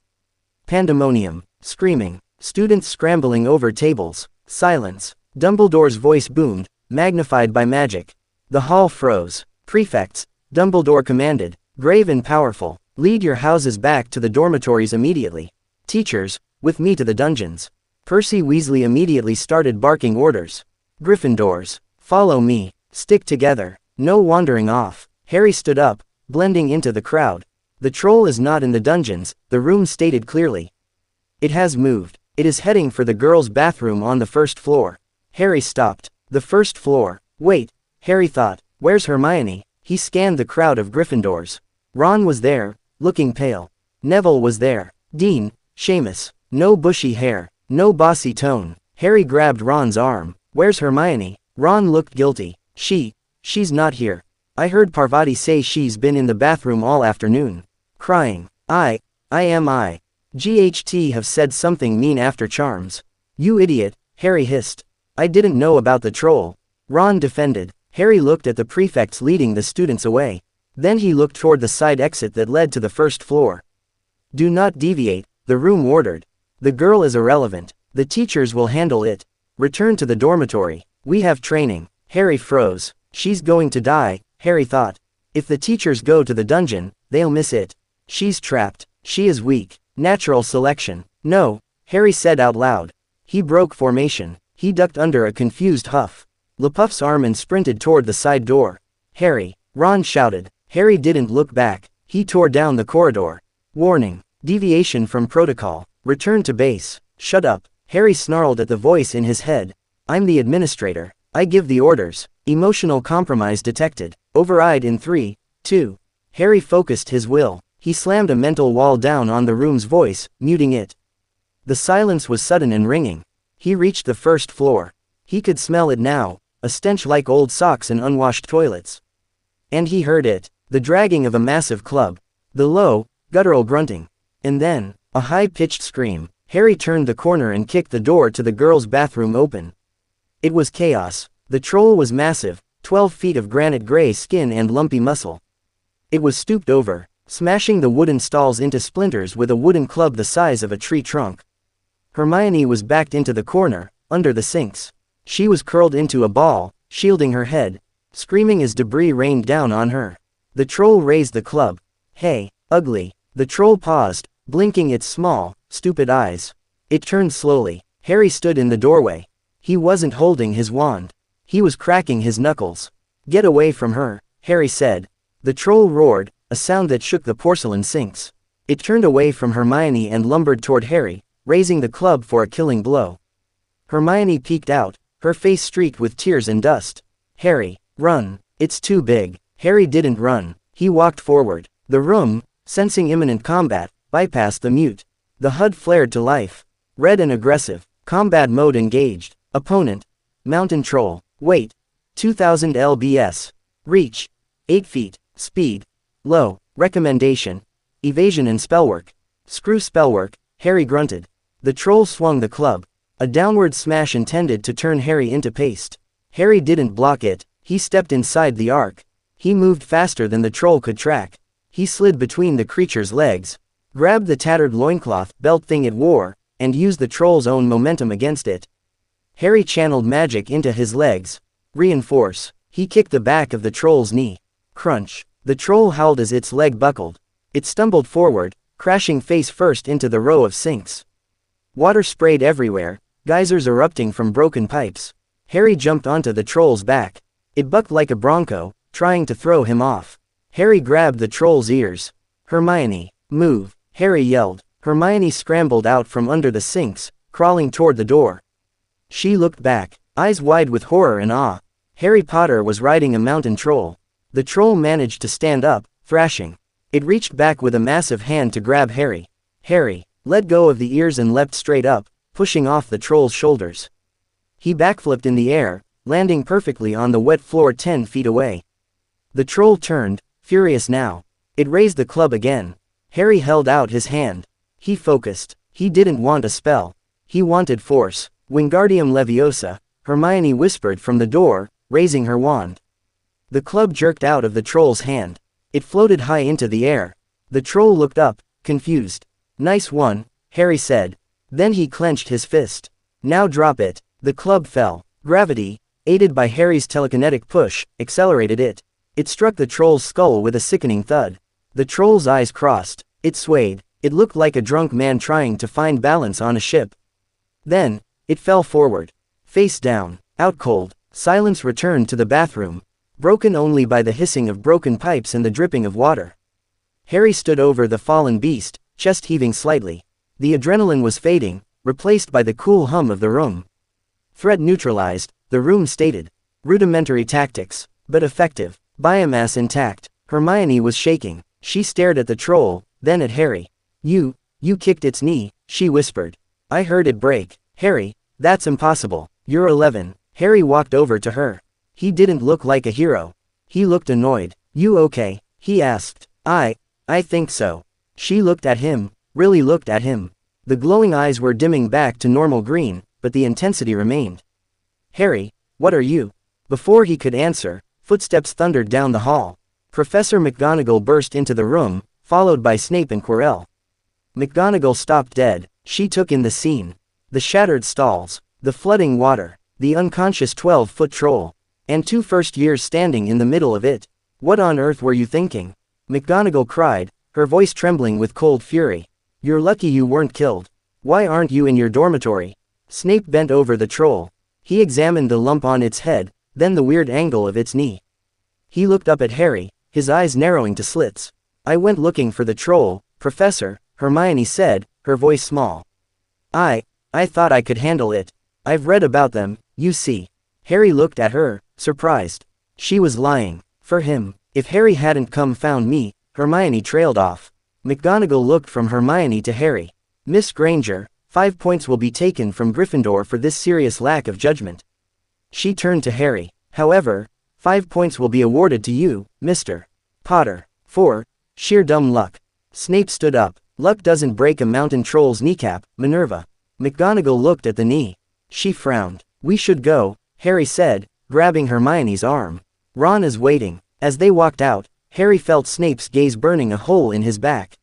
Pandemonium. Screaming. Students scrambling over tables. Silence. Dumbledore's voice boomed, magnified by magic. The hall froze. "Prefects," Dumbledore commanded, grave and powerful, "lead your houses back to the dormitories immediately. Teachers, with me to the dungeons." Percy Weasley immediately started barking orders. "Gryffindors, follow me. Stick together. No wandering off." Harry stood up, blending into the crowd. "The troll is not in the dungeons," the room stated clearly. "It has moved. It is heading for the girls' bathroom on the first floor." Harry stopped. The first floor. Wait, Harry thought, where's Hermione? He scanned the crowd of Gryffindors. Ron was there, looking pale. Neville was there. Dean, Seamus. No bushy hair, no bossy tone. Harry grabbed Ron's arm. "Where's Hermione?" Ron looked guilty. She's not here. I heard Parvati say she's been in the bathroom all afternoon. Crying. I GHT have said something mean after Charms. You idiot, Harry hissed. I didn't know about the troll. Ron defended. Harry looked at the prefects leading the students away. Then he looked toward the side exit that led to the first floor. "Do not deviate," the room ordered. "The girl is irrelevant. The teachers will handle it. Return to the dormitory. We have training." Harry froze. She's going to die, Harry thought. If the teachers go to the dungeon, they'll miss it. She's trapped. She is weak. Natural selection. No, Harry said out loud. He broke formation. He ducked under a confused huff. LePuff's arm and sprinted toward the side door. "Harry!" Ron shouted. Harry didn't look back. He tore down the corridor. "Warning. Deviation from protocol. Return to base." "Shut up." Harry snarled at the voice in his head. "I'm the administrator. I give the orders." Emotional compromise detected. Override in 3, 2. Harry focused his will. He slammed a mental wall down on the room's voice, muting it. The silence was sudden and ringing. He reached the first floor. He could smell it now, a stench like old socks and unwashed toilets. And he heard it, the dragging of a massive club. The low, guttural grunting. And then, a high-pitched scream. Harry turned the corner and kicked the door to the girls' bathroom open. It was chaos. The troll was massive, 12 feet of granite gray skin and lumpy muscle. It was stooped over, smashing the wooden stalls into splinters with a wooden club the size of a tree trunk. Hermione was backed into the corner, under the sinks. She was curled into a ball, shielding her head, screaming as debris rained down on her. The troll raised the club. "Hey, ugly." The troll paused, blinking its small, stupid eyes. It turned slowly. Harry stood in the doorway. He wasn't holding his wand. He was cracking his knuckles. "Get away from her," Harry said. The troll roared, a sound that shook the porcelain sinks. It turned away from Hermione and lumbered toward Harry, raising the club for a killing blow. Hermione peeked out, her face streaked with tears and dust. Harry, run, it's too big. Harry didn't run, he walked forward. The room, sensing imminent combat, bypassed the mute. The HUD flared to life. Red and aggressive. Combat mode engaged. Opponent. Mountain Troll. Weight. 2000 lbs. Reach. 8 feet. Speed. Low. Recommendation. Evasion and spellwork. Screw spellwork, Harry grunted. The troll swung the club. A downward smash intended to turn Harry into paste. Harry didn't block it, he stepped inside the arc. He moved faster than the troll could track. He slid between the creature's legs, grabbed the tattered loincloth belt thing it wore, and used the troll's own momentum against it. Harry channeled magic into his legs. Reinforce. He kicked the back of the troll's knee. Crunch. The troll howled as its leg buckled. It stumbled forward, crashing face first into the row of sinks. Water sprayed everywhere, geysers erupting from broken pipes. Harry jumped onto the troll's back. It bucked like a bronco, trying to throw him off. Harry grabbed the troll's ears. Hermione, move, Harry yelled. Hermione scrambled out from under the sinks, crawling toward the door. She looked back, eyes wide with horror and awe. Harry Potter was riding a mountain troll. The troll managed to stand up, thrashing. It reached back with a massive hand to grab Harry. Harry let go of the ears and leapt straight up, pushing off the troll's shoulders. He backflipped in the air, landing perfectly on the wet floor 10 feet away. The troll turned, furious now. It raised the club again. Harry held out his hand. He focused. He didn't want a spell. He wanted force. Wingardium Leviosa, Hermione whispered from the door, raising her wand. The club jerked out of the troll's hand. It floated high into the air. The troll looked up, confused. Nice one, Harry said. Then he clenched his fist. Now drop it. The club fell. Gravity, aided by Harry's telekinetic push, accelerated it. It struck the troll's skull with a sickening thud. The troll's eyes crossed. It swayed. It looked like a drunk man trying to find balance on a ship. Then, it fell forward. Face down. Out cold. Silence returned to the bathroom, broken only by the hissing of broken pipes and the dripping of water. Harry stood over the fallen beast, chest heaving slightly. The adrenaline was fading, replaced by the cool hum of the room. Threat neutralized, the room stated. Rudimentary tactics, but effective. Biomass intact. Hermione was shaking. She stared at the troll, then at Harry. You kicked its knee, she whispered. I heard it break. Harry, that's impossible. You're 11. Harry walked over to her. He didn't look like a hero. He looked annoyed. You okay? He asked. I think so. She looked at him, really looked at him. The glowing eyes were dimming back to normal green, but the intensity remained. Harry, what are you? Before he could answer, footsteps thundered down the hall. Professor McGonagall burst into the room, followed by Snape and Quirrell. McGonagall stopped dead. She took in the scene. The shattered stalls, the flooding water, the unconscious 12-foot troll, and 2 first-years standing in the middle of it. What on earth were you thinking? McGonagall cried, her voice trembling with cold fury. You're lucky you weren't killed. Why aren't you in your dormitory? Snape bent over the troll. He examined the lump on its head, then the weird angle of its knee. He looked up at Harry, his eyes narrowing to slits. I went looking for the troll, Professor, Hermione said, her voice small. I thought I could handle it. I've read about them, you see. Harry looked at her, surprised. She was lying. For him. If Harry hadn't come found me, Hermione trailed off. McGonagall looked from Hermione to Harry. Miss Granger, 5 points will be taken from Gryffindor for this serious lack of judgment. She turned to Harry. However, 5 points will be awarded to you, Mr. Potter. For sheer dumb luck. Snape stood up. Luck doesn't break a mountain troll's kneecap, Minerva. McGonagall looked at the knee. She frowned. We should go, Harry said, grabbing Hermione's arm. Ron is waiting. As they walked out, Harry felt Snape's gaze burning a hole in his back.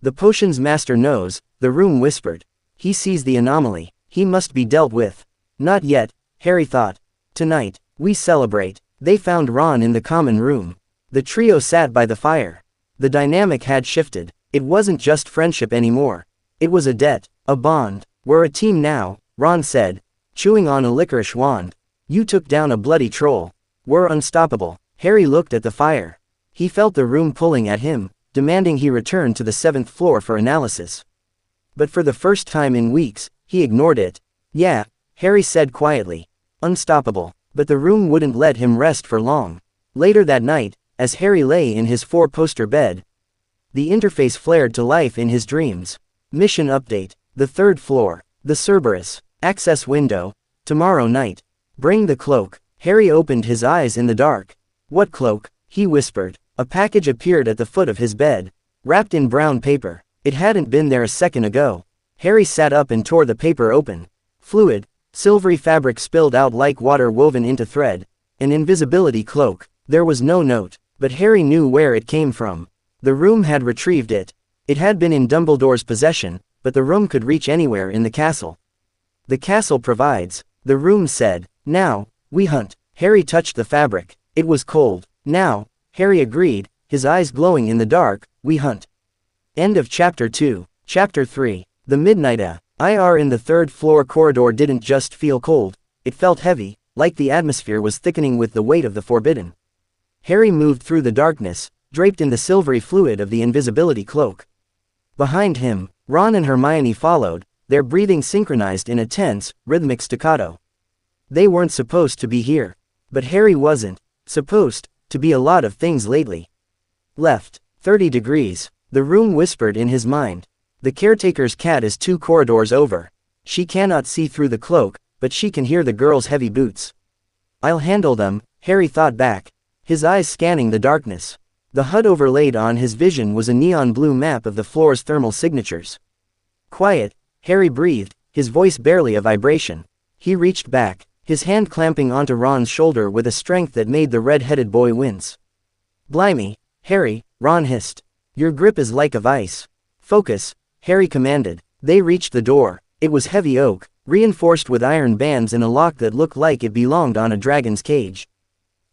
The potion's master knows, the room whispered. He sees the anomaly. He must be dealt with. Not yet, Harry thought. Tonight, we celebrate. They found Ron in the common room. The trio sat by the fire. The dynamic had shifted. It wasn't just friendship anymore. It was a debt, a bond. We're a team now, Ron said, chewing on a licorice wand. You took down a bloody troll. We're unstoppable, Harry looked at the fire. He felt the room pulling at him, demanding he return to the 7th floor for analysis. But for the first time in weeks, he ignored it. Yeah, Harry said quietly. Unstoppable. But the room wouldn't let him rest for long. Later that night, as Harry lay in his 4-poster bed, the interface flared to life in his dreams. Mission update. The 3rd floor. The Cerberus. Access window. Tomorrow night. Bring the cloak. Harry opened his eyes in the dark. What cloak? He whispered. A package appeared at the foot of his bed, wrapped in brown paper. It hadn't been there a second ago. Harry sat up and tore the paper open. Fluid, silvery fabric spilled out like water woven into thread. An invisibility cloak. There was no note, but Harry knew where it came from. The room had retrieved it. It had been in Dumbledore's possession, but the room could reach anywhere in the castle. The castle provides, the room said. Now, we hunt. Harry touched the fabric. It was cold. Now, Harry agreed, his eyes glowing in the dark, we hunt. End of Chapter 2. Chapter 3. The Midnight IR in the 3rd floor corridor didn't just feel cold, it felt heavy, like the atmosphere was thickening with the weight of the forbidden. Harry moved through the darkness, draped in the silvery fluid of the invisibility cloak. Behind him, Ron and Hermione followed, their breathing synchronized in a tense, rhythmic staccato. They weren't supposed to be here. But Harry wasn't supposed to be a lot of things lately. Left, 30 degrees, the room whispered in his mind. The caretaker's cat is 2 corridors over. She cannot see through the cloak, but she can hear the girl's heavy boots. I'll handle them, Harry thought back, his eyes scanning the darkness. The HUD overlaid on his vision was a neon blue map of the floor's thermal signatures. Quiet, Harry breathed, his voice barely a vibration. He reached back, his hand clamping onto Ron's shoulder with a strength that made the red-headed boy wince. Blimey, Harry, Ron hissed. Your grip is like of ice. Focus, Harry commanded. They reached the door. It was heavy oak, reinforced with iron bands and a lock that looked like it belonged on a dragon's cage.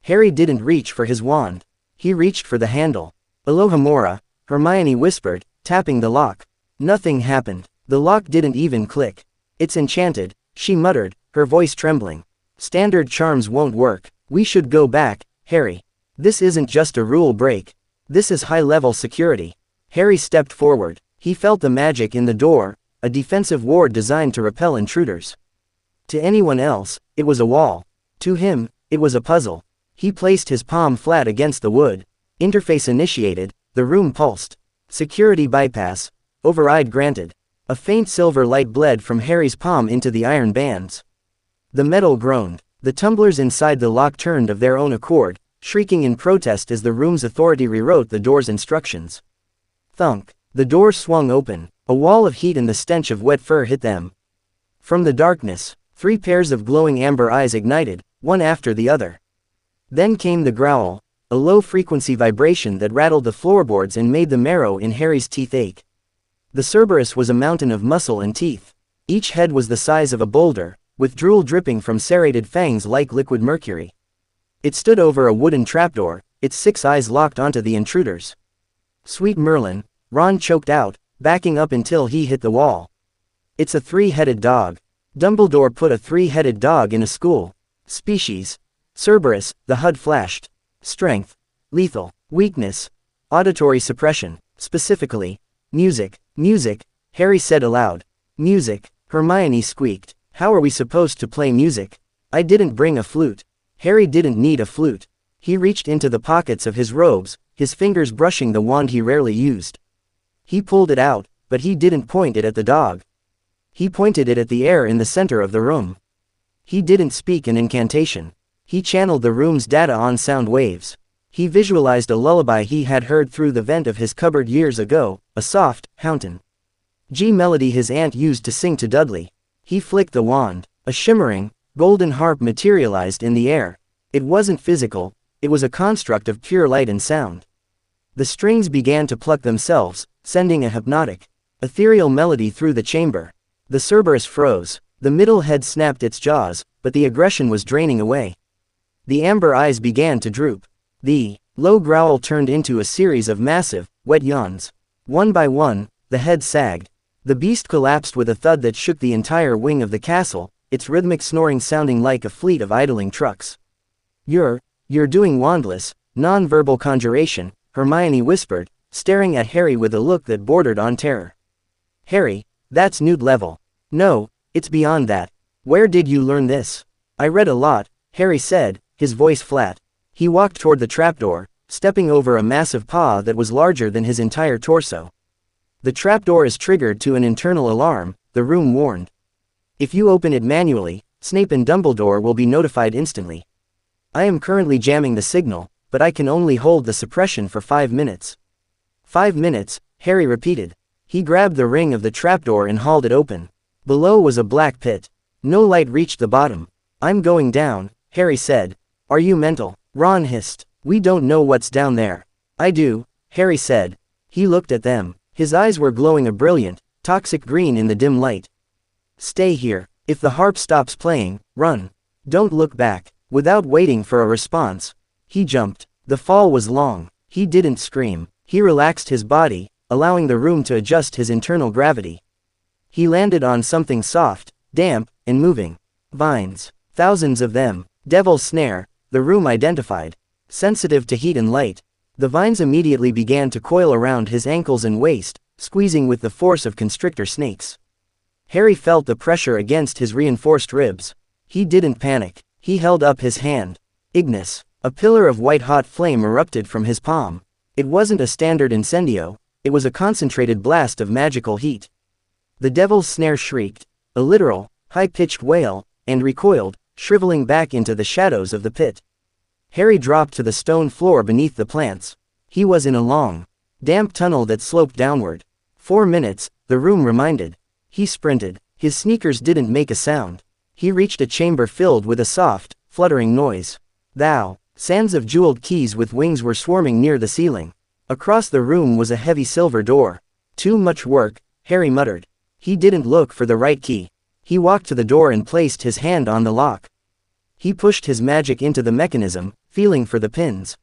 Harry didn't reach for his wand. He reached for the handle. Alohomora, Hermione whispered, tapping the lock. Nothing happened. The lock didn't even click. It's enchanted, she muttered, her voice trembling. Standard charms won't work. We should go back, Harry. This isn't just a rule break. This is high-level security. Harry stepped forward. He felt the magic in the door, a defensive ward designed to repel intruders. To anyone else, it was a wall. To him, it was a puzzle. He placed his palm flat against the wood. Interface initiated, the room pulsed. Security bypass. Override granted. A faint silver light bled from Harry's palm into the iron bands. The metal groaned. The tumblers inside the lock turned of their own accord, shrieking in protest as the room's authority rewrote the door's instructions. Thunk. The door swung open. A wall of heat and the stench of wet fur hit them. From the darkness, 3 pairs of glowing amber eyes ignited, one after the other. Then came the growl, a low-frequency vibration that rattled the floorboards and made the marrow in Harry's teeth ache. The Cerberus was a mountain of muscle and teeth. Each head was the size of a boulder, with drool dripping from serrated fangs like liquid mercury. It stood over a wooden trapdoor, its 6 eyes locked onto the intruders. Sweet Merlin, Ron choked out, backing up until he hit the wall. It's a 3-headed dog. Dumbledore put a 3-headed dog in a school. Species. Cerberus, the HUD flashed. Strength. Lethal. Weakness. Auditory suppression. Specifically. Music. Music, Harry said aloud. Music, Hermione squeaked. How are we supposed to play music? I didn't bring a flute. Harry didn't need a flute. He reached into the pockets of his robes, his fingers brushing the wand he rarely used. He pulled it out, but he didn't point it at the dog. He pointed it at the air in the center of the room. He didn't speak an incantation. He channeled the room's data on sound waves. He visualized a lullaby he had heard through the vent of his cupboard years ago, a soft, haunting G melody his aunt used to sing to Dudley. He flicked the wand. A shimmering, golden harp materialized in the air. It wasn't physical, it was a construct of pure light and sound. The strings began to pluck themselves, sending a hypnotic, ethereal melody through the chamber. The Cerberus froze. The middle head snapped its jaws, but the aggression was draining away. The amber eyes began to droop. The low growl turned into a series of massive, wet yawns. One by one, the head sagged. The beast collapsed with a thud that shook the entire wing of the castle, its rhythmic snoring sounding like a fleet of idling trucks. You're doing wandless, non-verbal conjuration, Hermione whispered, staring at Harry with a look that bordered on terror. Harry, that's newt level. No, it's beyond that. Where did you learn this? I read a lot, Harry said, his voice flat. He walked toward the trapdoor, stepping over a massive paw that was larger than his entire torso. The trapdoor is triggered to an internal alarm, the room warned. If you open it manually, Snape and Dumbledore will be notified instantly. I am currently jamming the signal, but I can only hold the suppression for 5 minutes. 5 minutes, Harry repeated. He grabbed the ring of the trapdoor and hauled it open. Below was a black pit. No light reached the bottom. I'm going down, Harry said. Are you mental? Ron hissed. We don't know what's down there. I do, Harry said. He looked at them. His eyes were glowing a brilliant, toxic green in the dim light. Stay here. If the harp stops playing, run. Don't look back. Without waiting for a response, he jumped. The fall was long. He didn't scream. He relaxed his body, allowing the room to adjust his internal gravity. He landed on something soft, damp, and moving. Vines. Thousands of them. Devil's snare, the room identified. Sensitive to heat and light. The vines immediately began to coil around his ankles and waist, squeezing with the force of constrictor snakes. Harry felt the pressure against his reinforced ribs. He didn't panic. He held up his hand. Ignis. A pillar of white-hot flame erupted from his palm. It wasn't a standard incendio, it was a concentrated blast of magical heat. The devil's snare shrieked, a literal, high-pitched wail, and recoiled, shriveling back into the shadows of the pit. Harry dropped to the stone floor beneath the plants. He was in a long, damp tunnel that sloped downward. 4 minutes, the room reminded. He sprinted. His sneakers didn't make a sound. He reached a chamber filled with a soft, fluttering noise. Sands of jeweled keys with wings were swarming near the ceiling. Across the room was a heavy silver door. Too much work, Harry muttered. He didn't look for the right key. He walked to the door and placed his hand on the lock. He pushed his magic into the mechanism, feeling for the pins.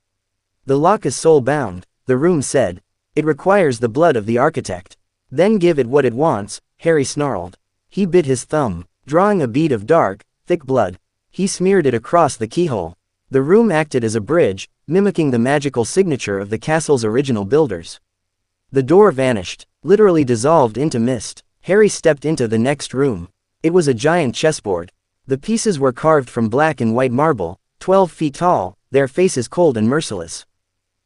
The lock is soul-bound, the room said. It requires the blood of the architect. Then give it what it wants, Harry snarled. He bit his thumb, drawing a bead of dark, thick blood. He smeared it across the keyhole. The room acted as a bridge, mimicking the magical signature of the castle's original builders. The door vanished, literally dissolved into mist. Harry stepped into the next room. It was a giant chessboard. The pieces were carved from black and white marble, 12 feet tall, their faces cold and merciless.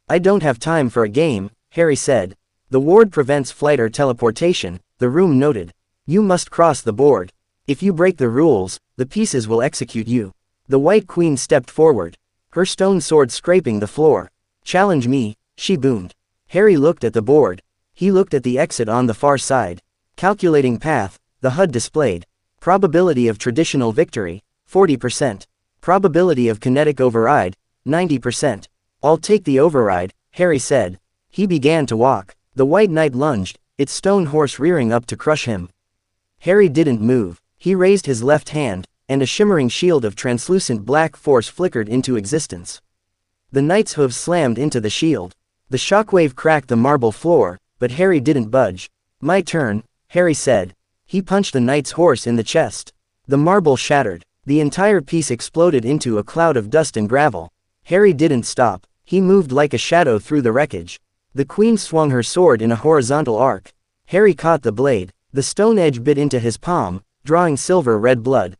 I don't have time for a game, Harry said. The ward prevents flight or teleportation, the room noted. You must cross the board. If you break the rules, the pieces will execute you. The White Queen stepped forward, her stone sword scraping the floor. Challenge me, she boomed. Harry looked at the board. He looked at the exit on the far side. Calculating path, the HUD displayed. Probability of traditional victory, 40%. Probability of kinetic override, 90%. I'll take the override, Harry said. He began to walk. The White Knight lunged, its stone horse rearing up to crush him. Harry didn't move. He raised his left hand, and a shimmering shield of translucent black force flickered into existence. The knight's hooves slammed into the shield. The shockwave cracked the marble floor, but Harry didn't budge. My turn, Harry said. He punched the knight's horse in the chest. The marble shattered. The entire piece exploded into a cloud of dust and gravel. Harry didn't stop. He moved like a shadow through the wreckage. The queen swung her sword in a horizontal arc. Harry caught the blade. The stone edge bit into his palm, drawing silver-red blood.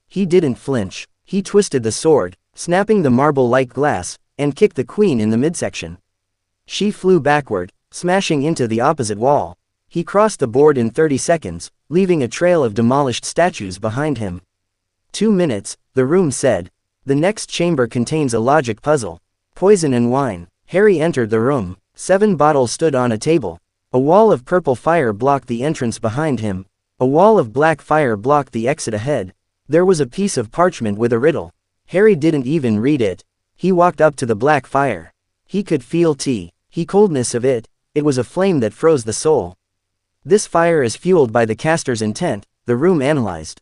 He didn't flinch. He twisted the sword, snapping the marble like glass, and kicked the queen in the midsection. She flew backward, smashing into the opposite wall. He crossed the board in 30 seconds, leaving a trail of demolished statues behind him. 2 minutes, the room said. The next chamber contains a logic puzzle. Poison and wine. Harry entered the room. 7 bottles stood on a table. A wall of purple fire blocked the entrance behind him. A wall of black fire blocked the exit ahead. There was a piece of parchment with a riddle. Harry didn't even read it. He walked up to the black fire. He could feel the coldness of it. It was a flame that froze the soul. This fire is fueled by the caster's intent, the room analyzed.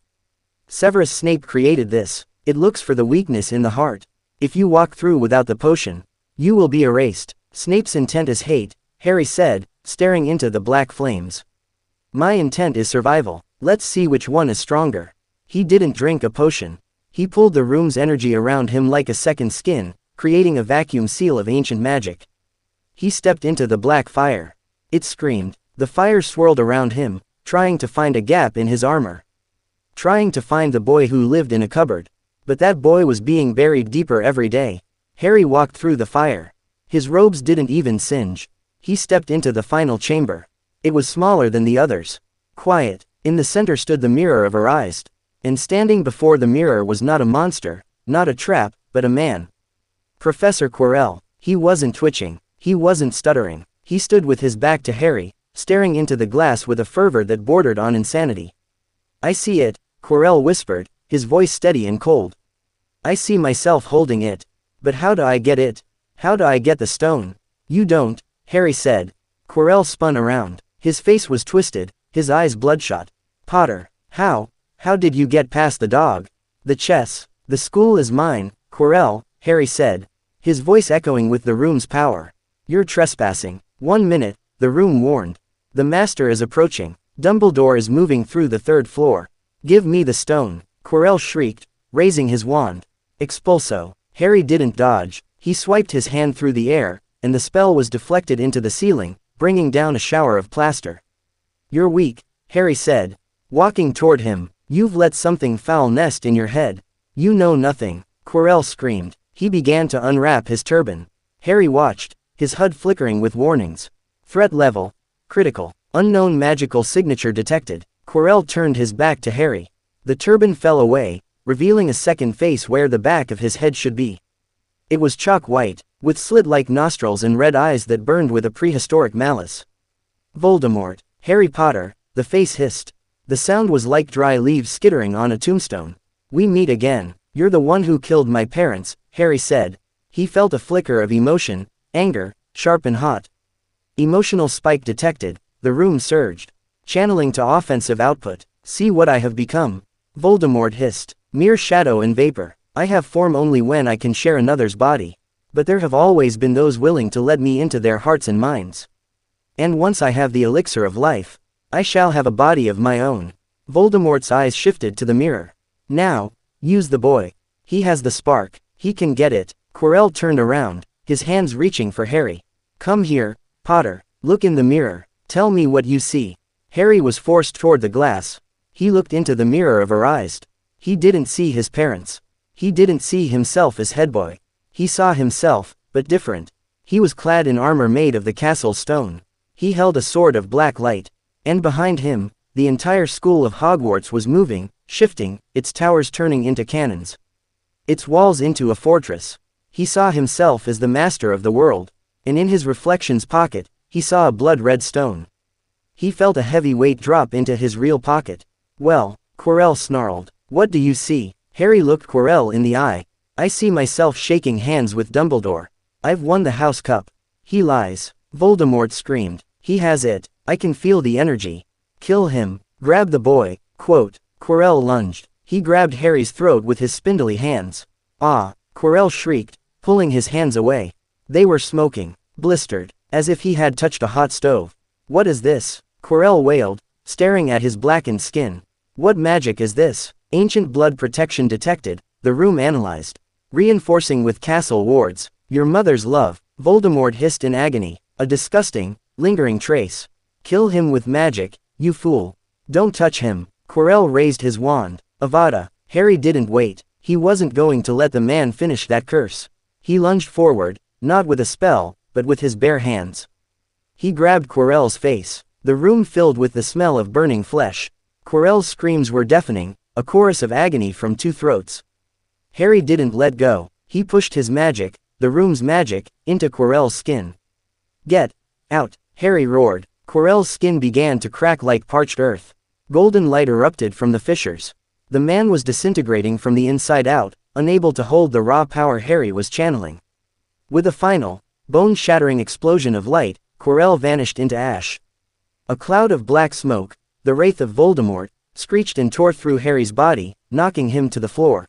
Severus Snape created this. It looks for the weakness in the heart. If you walk through without the potion, you will be erased. Snape's intent is hate, Harry said, staring into the black flames. My intent is survival. Let's see which one is stronger. He didn't drink a potion. He pulled the room's energy around him like a second skin, creating a vacuum seal of ancient magic. He stepped into the black fire. It screamed. The fire swirled around him, trying to find a gap in his armor. Trying to find the boy who lived in a cupboard. But that boy was being buried deeper every day. Harry walked through the fire. His robes didn't even singe. He stepped into the final chamber. It was smaller than the others. Quiet. In the center stood the mirror of her eyes. And standing before the mirror was not a monster, not a trap, but a man. Professor Quirrell. He wasn't twitching. He wasn't stuttering. He stood with his back to Harry, staring into the glass with a fervor that bordered on insanity. I see it, Quirrell whispered, his voice steady and cold. I see myself holding it. But how do I get it? How do I get the stone? You don't, Harry said. Quirrell spun around. His face was twisted, his eyes bloodshot. Potter, how did you get past the dog? The chess. The school is mine, Quirrell, Harry said, his voice echoing with the room's power. You're trespassing. 1 minute, the room warned. The master is approaching. Dumbledore is moving through the 3rd floor. Give me the stone, Quirrell shrieked, raising his wand. Expulso. Harry didn't dodge. He swiped his hand through the air, and the spell was deflected into the ceiling, bringing down a shower of plaster. You're weak, Harry said. Walking toward him. You've let something foul nest in your head. You know nothing, Quirrell screamed. He began to unwrap his turban. Harry watched, his HUD flickering with warnings. Threat level. Critical. Unknown magical signature detected. Quirrell turned his back to Harry. The turban fell away, revealing a second face where the back of his head should be. It was chalk white, with slit-like nostrils and red eyes that burned with a prehistoric malice. Voldemort. Harry Potter, the face hissed. The sound was like dry leaves skittering on a tombstone. We meet again. You're the one who killed my parents, Harry said. He felt a flicker of emotion, anger, sharp and hot. Emotional spike detected. The room surged. Channeling to offensive output. See what I have become. Voldemort hissed. Mere shadow and vapor. I have form only when I can share another's body. But there have always been those willing to let me into their hearts and minds. And once I have the elixir of life, I shall have a body of my own. Voldemort's eyes shifted to the mirror. Now, use the boy. He has the spark. He can get it. Quirrell turned around, his hands reaching for Harry. Come here, Potter. Look in the mirror. Tell me what you see. Harry was forced toward the glass. He looked into the mirror of her eyes. He didn't see his parents. He didn't see himself as headboy. He saw himself, but different. He was clad in armor made of the castle stone. He held a sword of black light. And behind him, the entire school of Hogwarts was moving, shifting, its towers turning into cannons. Its walls into a fortress. He saw himself as the master of the world. And in his reflection's pocket, he saw a blood-red stone. He felt a heavy weight drop into his real pocket. Well, Quirrell snarled. What do you see? Harry looked Quirrell in the eye. I see myself shaking hands with Dumbledore. I've won the House Cup. He lies. Voldemort screamed. He has it. I can feel the energy. Kill him. Grab the boy. Quote. Quirrell lunged. He grabbed Harry's throat with his spindly hands. Ah! Quirrell shrieked, pulling his hands away. They were smoking. Blistered. As if he had touched a hot stove. What is this? Quirrell wailed, staring at his blackened skin. What magic is this? Ancient blood protection detected, the room analyzed. Reinforcing with castle wards. Your mother's love. Voldemort hissed in agony. A disgusting, lingering trace. Kill him with magic, you fool. Don't touch him. Quirrell raised his wand. Avada. Harry didn't wait. He wasn't going to let the man finish that curse. He lunged forward, not with a spell, but with his bare hands. He grabbed Quirrell's face. The room filled with the smell of burning flesh. Quirrell's screams were deafening, a chorus of agony from two throats. Harry didn't let go. He pushed his magic, the room's magic, into Quirrell's skin. Get out, Harry roared. Quirrell's skin began to crack like parched earth. Golden light erupted from the fissures. The man was disintegrating from the inside out, unable to hold the raw power Harry was channeling. With a final, bone-shattering explosion of light, Quirrell vanished into ash. A cloud of black smoke, the wraith of Voldemort, screeched and tore through Harry's body, knocking him to the floor.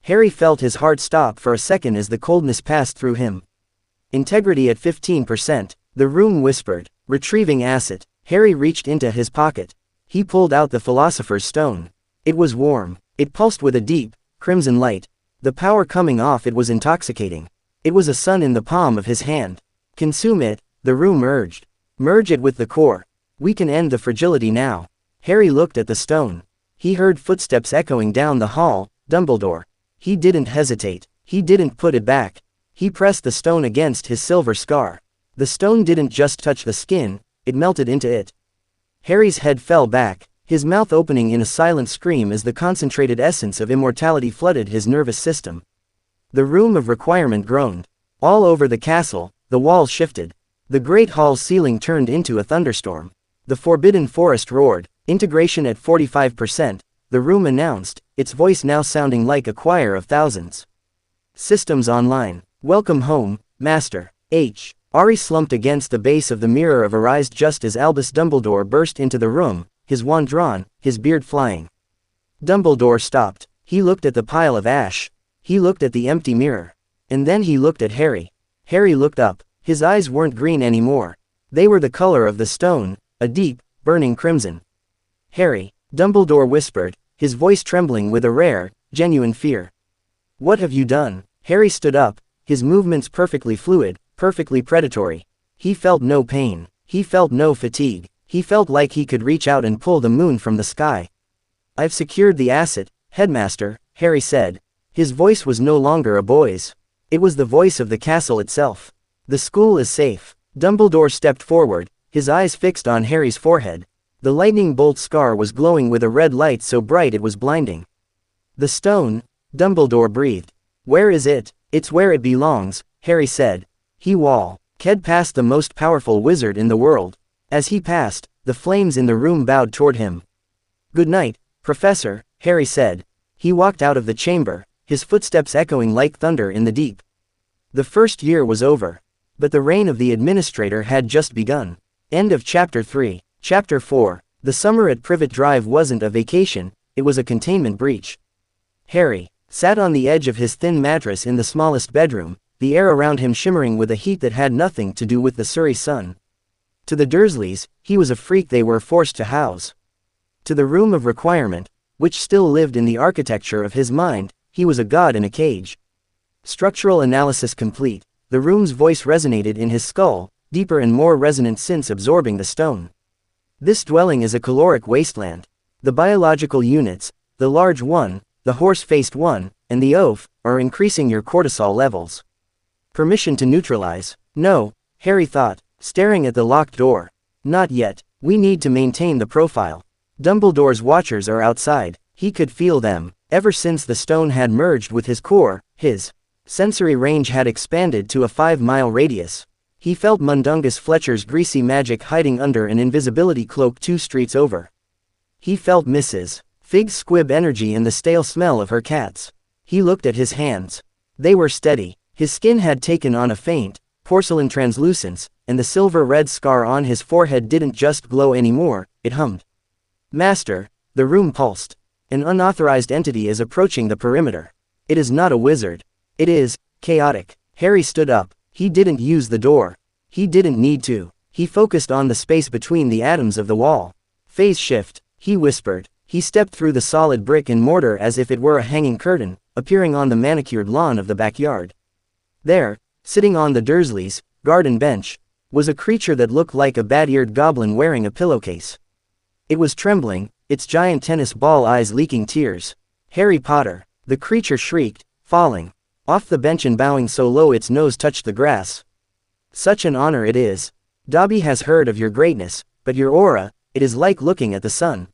Harry felt his heart stop for a second as the coldness passed through him. Integrity at 15%, the room whispered. Retrieving acid, Harry reached into his pocket. He pulled out the Philosopher's Stone. It was warm. It pulsed with a deep, crimson light. The power coming off it was intoxicating. It was a sun in the palm of his hand. Consume it, the room urged. Merge it with the core. We can end the fragility now. Harry looked at the stone. He heard footsteps echoing down the hall. Dumbledore. He didn't hesitate. He didn't put it back. He pressed the stone against his silver scar. The stone didn't just touch the skin, it melted into it. Harry's head fell back, his mouth opening in a silent scream as the concentrated essence of immortality flooded his nervous system. The room of requirement groaned. All over the castle, the walls shifted. The great hall's ceiling turned into a thunderstorm. The forbidden forest roared, integration at 45%, the room announced, its voice now sounding like a choir of thousands. Systems online. Welcome home, Master. H. Ari slumped against the base of the mirror of Arise just as Albus Dumbledore burst into the room, his wand drawn, his beard flying. Dumbledore stopped. He looked at the pile of ash. He looked at the empty mirror. And then he looked at Harry. Harry looked up. His eyes weren't green anymore. They were the color of the stone, a deep, burning crimson. Harry, Dumbledore whispered, his voice trembling with a rare, genuine fear. What have you done? Harry stood up, his movements perfectly fluid, perfectly predatory. He felt no pain. He felt no fatigue. He felt like he could reach out and pull the moon from the sky. I've secured the asset, Headmaster, Harry said. His voice was no longer a boy's. It was the voice of the castle itself. The school is safe. Dumbledore stepped forward, his eyes fixed on Harry's forehead. The lightning bolt scar was glowing with a red light so bright it was blinding. The stone, Dumbledore breathed. Where is it? It's where it belongs, Harry said. He walked past the most powerful wizard in the world. As he passed, the flames in the room bowed toward him. Good night, Professor, Harry said. He walked out of the chamber, his footsteps echoing like thunder in the deep. The first year was over. But the reign of the administrator had just begun. End of Chapter 3. Chapter 4. The summer at Privet Drive wasn't a vacation, it was a containment breach. Harry sat on the edge of his thin mattress in the smallest bedroom, the air around him shimmering with a heat that had nothing to do with the Surrey sun. To the Dursleys, he was a freak they were forced to house. To the room of requirement, which still lived in the architecture of his mind, he was a god in a cage. Structural analysis complete, the room's voice resonated in his skull, deeper and more resonant since absorbing the stone. This dwelling is a caloric wasteland. The biological units, the large one, the horse-faced one, and the oaf, are increasing your cortisol levels. Permission to neutralize. No, Harry thought, staring at the locked door. Not yet. We need to maintain the profile. Dumbledore's watchers are outside. He could feel them. Ever since the stone had merged with his core, his sensory range had expanded to a 5-mile radius. He felt Mundungus Fletcher's greasy magic hiding under an invisibility cloak 2 streets over. He felt Mrs. Fig's squib energy in the stale smell of her cats. He looked at his hands. They were steady. His skin had taken on a faint, porcelain translucence, and the silver-red scar on his forehead didn't just glow anymore, it hummed. Master, the room pulsed. An unauthorized entity is approaching the perimeter. It is not a wizard. It is chaotic. Harry stood up. He didn't use the door. He didn't need to. He focused on the space between the atoms of the wall. Phase shift, he whispered. He stepped through the solid brick and mortar as if it were a hanging curtain, appearing on the manicured lawn of the backyard. There, sitting on the Dursleys' garden bench, was a creature that looked like a bat-eared goblin wearing a pillowcase. It was trembling, its giant tennis ball eyes leaking tears. Harry Potter, the creature shrieked, falling off the bench and bowing so low its nose touched the grass. Such an honor it is. Dobby has heard of your greatness, but your aura, it is like looking at the sun.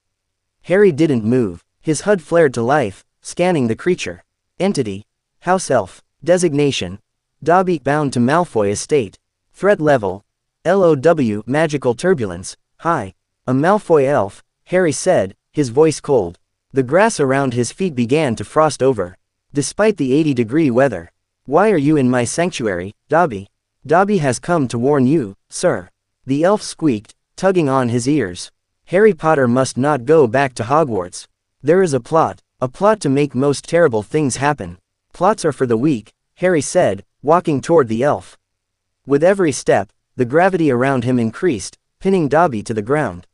Harry didn't move. His HUD flared to life, scanning the creature. Entity. House Elf. Designation. Dobby bound to Malfoy Estate. Threat level. LOW. Magical turbulence. High. A Malfoy elf, Harry said, his voice cold. The grass around his feet began to frost over. Despite the 80-degree weather. Why are you in my sanctuary, Dobby? Dobby has come to warn you, sir. The elf squeaked, tugging on his ears. Harry Potter must not go back to Hogwarts. There is a plot to make most terrible things happen. Plots are for the weak, Harry said, walking toward the elf. With every step, the gravity around him increased, pinning Dobby to the ground.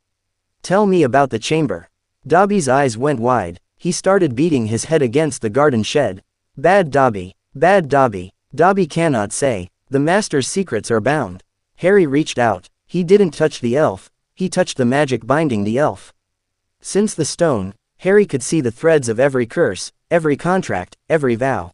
Tell me about the chamber. Dobby's eyes went wide. He started beating his head against the garden shed. Bad Dobby, Dobby cannot say. The master's secrets are bound. Harry reached out. He didn't touch the elf, he touched the magic binding the elf. Since the stone, Harry could see the threads of every curse, every contract, every vow.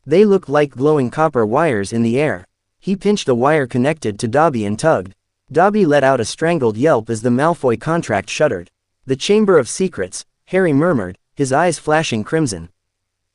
They looked like glowing copper wires in the air. He pinched the wire connected to Dobby and tugged. Dobby let out a strangled yelp as the Malfoy contract shuddered. The Chamber of Secrets, Harry murmured, his eyes flashing crimson.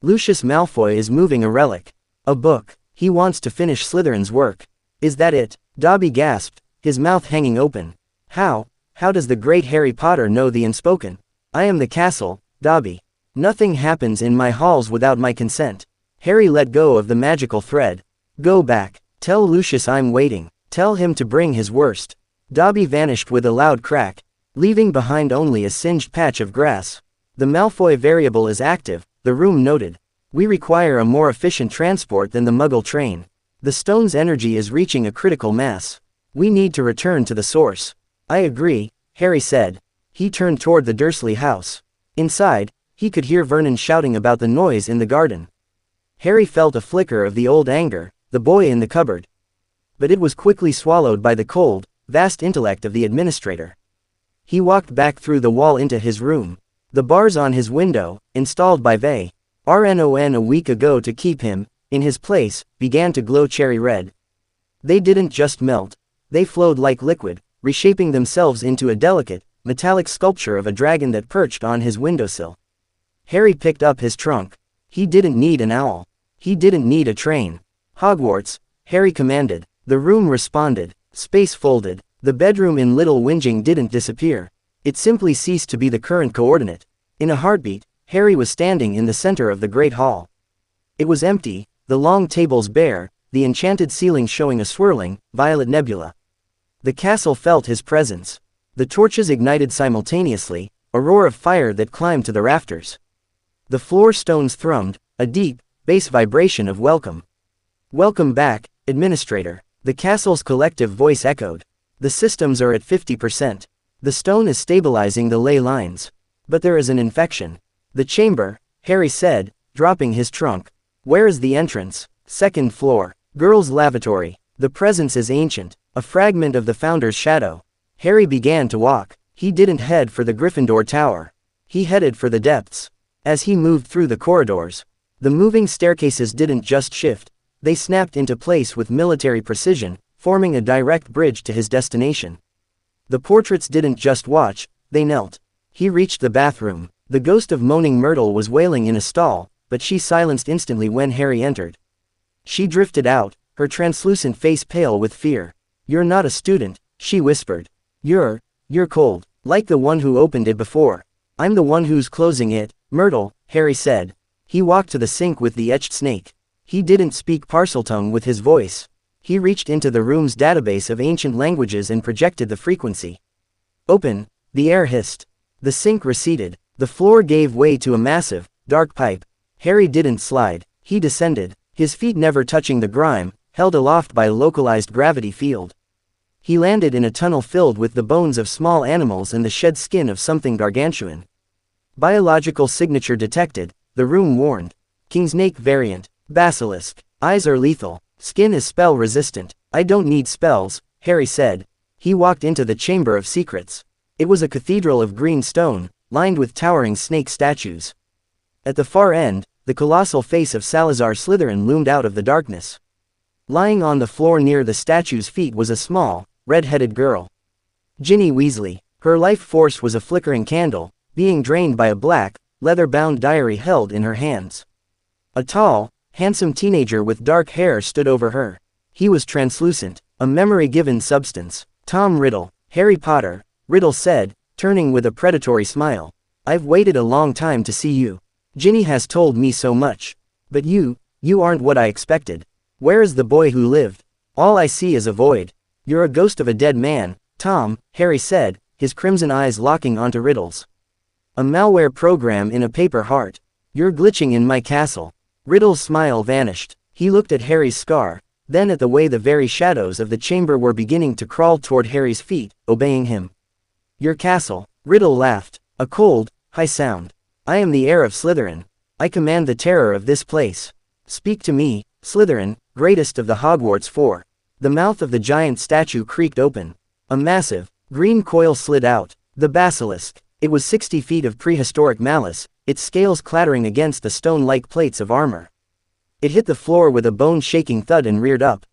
Lucius Malfoy is moving a relic. A book. He wants to finish Slytherin's work. Is that it? Dobby gasped, his mouth hanging open. How does the great Harry Potter know the unspoken? I am the castle, Dobby. Nothing happens in my halls without my consent. Harry let go of the magical thread. Go back. Tell Lucius I'm waiting. Tell him to bring his worst. Dobby vanished with a loud crack, leaving behind only a singed patch of grass. The Malfoy variable is active, the room noted. We require a more efficient transport than the Muggle train. The stone's energy is reaching a critical mass. We need to return to the source. I agree, Harry said. He turned toward the Dursley house. Inside, he could hear Vernon shouting about the noise in the garden. Harry felt a flicker of the old anger, the boy in the cupboard. But it was quickly swallowed by the cold, vast intellect of the administrator. He walked back through the wall into his room. The bars on his window, installed by Vernon a week ago to keep him in his place, began to glow cherry red. They didn't just melt, they flowed like liquid, reshaping themselves into a delicate, metallic sculpture of a dragon that perched on his windowsill. Harry picked up his trunk. He didn't need an owl. He didn't need a train. Hogwarts, Harry commanded. The room responded. Space folded. The bedroom in Little Whinging didn't disappear. It simply ceased to be the current coordinate. In a heartbeat, Harry was standing in the center of the great hall. It was empty, the long tables bare, the enchanted ceiling showing a swirling, violet nebula. The castle felt his presence. The torches ignited simultaneously, a roar of fire that climbed to the rafters. The floor stones thrummed, a deep, bass vibration of welcome. Welcome back, Administrator. The castle's collective voice echoed. The systems are at 50%. The stone is stabilizing the ley lines. But there is an infection. The chamber, Harry said, dropping his trunk. Where is the entrance? Second floor. Girls' lavatory. The presence is ancient, a fragment of the founder's shadow. Harry began to walk. He didn't head for the Gryffindor Tower. He headed for the depths. As he moved through the corridors, the moving staircases didn't just shift, they snapped into place with military precision, forming a direct bridge to his destination. The portraits didn't just watch, they knelt. He reached the bathroom. The ghost of Moaning Myrtle was wailing in a stall, but she silenced instantly when Harry entered. She drifted out, her translucent face pale with fear. You're not a student, she whispered. You're cold, like the one who opened it before. I'm the one who's closing it, Myrtle, Harry said. He walked to the sink with the etched snake. He didn't speak Parseltongue with his voice. He reached into the room's database of ancient languages and projected the frequency. Open, the air hissed. The sink receded. The floor gave way to a massive, dark pipe. Harry didn't slide. He descended, his feet never touching the grime, held aloft by a localized gravity field. He landed in a tunnel filled with the bones of small animals and the shed skin of something gargantuan. Biological signature detected, the room warned. Kingsnake variant. Basilisk. Eyes are lethal. Skin is spell resistant. I don't need spells, Harry said. He walked into the Chamber of Secrets. It was a cathedral of green stone, lined with towering snake statues. At the far end, the colossal face of Salazar Slytherin loomed out of the darkness. Lying on the floor near the statue's feet was a small, red-headed girl. Ginny Weasley. Her life force was a flickering candle, being drained by a black, leather-bound diary held in her hands. A tall, handsome teenager with dark hair stood over her. He was translucent, a memory-given substance. Tom Riddle. Harry Potter, Riddle said, turning with a predatory smile. I've waited a long time to see you. Ginny has told me so much. But you aren't what I expected. Where is the boy who lived? All I see is a void. You're a ghost of a dead man, Tom, Harry said, his crimson eyes locking onto Riddle's. A malware program in a paper heart. You're glitching in my castle. Riddle's smile vanished. He looked at Harry's scar, then at the way the very shadows of the chamber were beginning to crawl toward Harry's feet, obeying him. Your castle. Riddle laughed. A cold, high sound. I am the heir of Slytherin. I command the terror of this place. Speak to me, Slytherin, greatest of the Hogwarts Four. The mouth of the giant statue creaked open. A massive, green coil slid out. The basilisk. It was 60 feet of prehistoric malice, its scales clattering against the stone-like plates of armor. It hit the floor with a bone-shaking thud and reared up.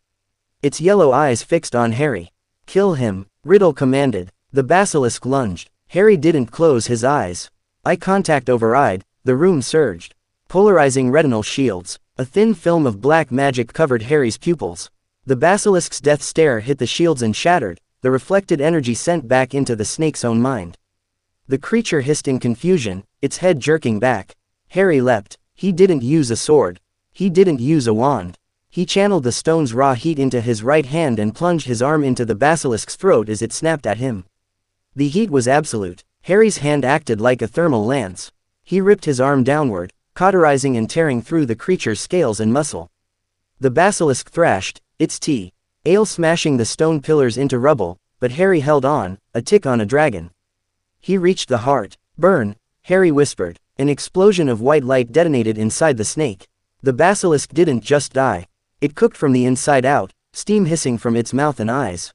Its yellow eyes fixed on Harry. "Kill him," Riddle commanded. The basilisk lunged. Harry didn't close his eyes. Eye contact override, the room surged. Polarizing retinal shields. A thin film of black magic covered Harry's pupils. The basilisk's death stare hit the shields and shattered, the reflected energy sent back into the snake's own mind. The creature hissed in confusion, its head jerking back. Harry leapt. He didn't use a sword. He didn't use a wand. He channeled the stone's raw heat into his right hand and plunged his arm into the basilisk's throat as it snapped at him. The heat was absolute. Harry's hand acted like a thermal lance. He ripped his arm downward, cauterizing and tearing through the creature's scales and muscle. The basilisk thrashed, its tail smashing the stone pillars into rubble, but Harry held on, a tick on a dragon. He reached the heart. "Burn," Harry whispered. An explosion of white light detonated inside the snake. The basilisk didn't just die. It cooked from the inside out, steam hissing from its mouth and eyes.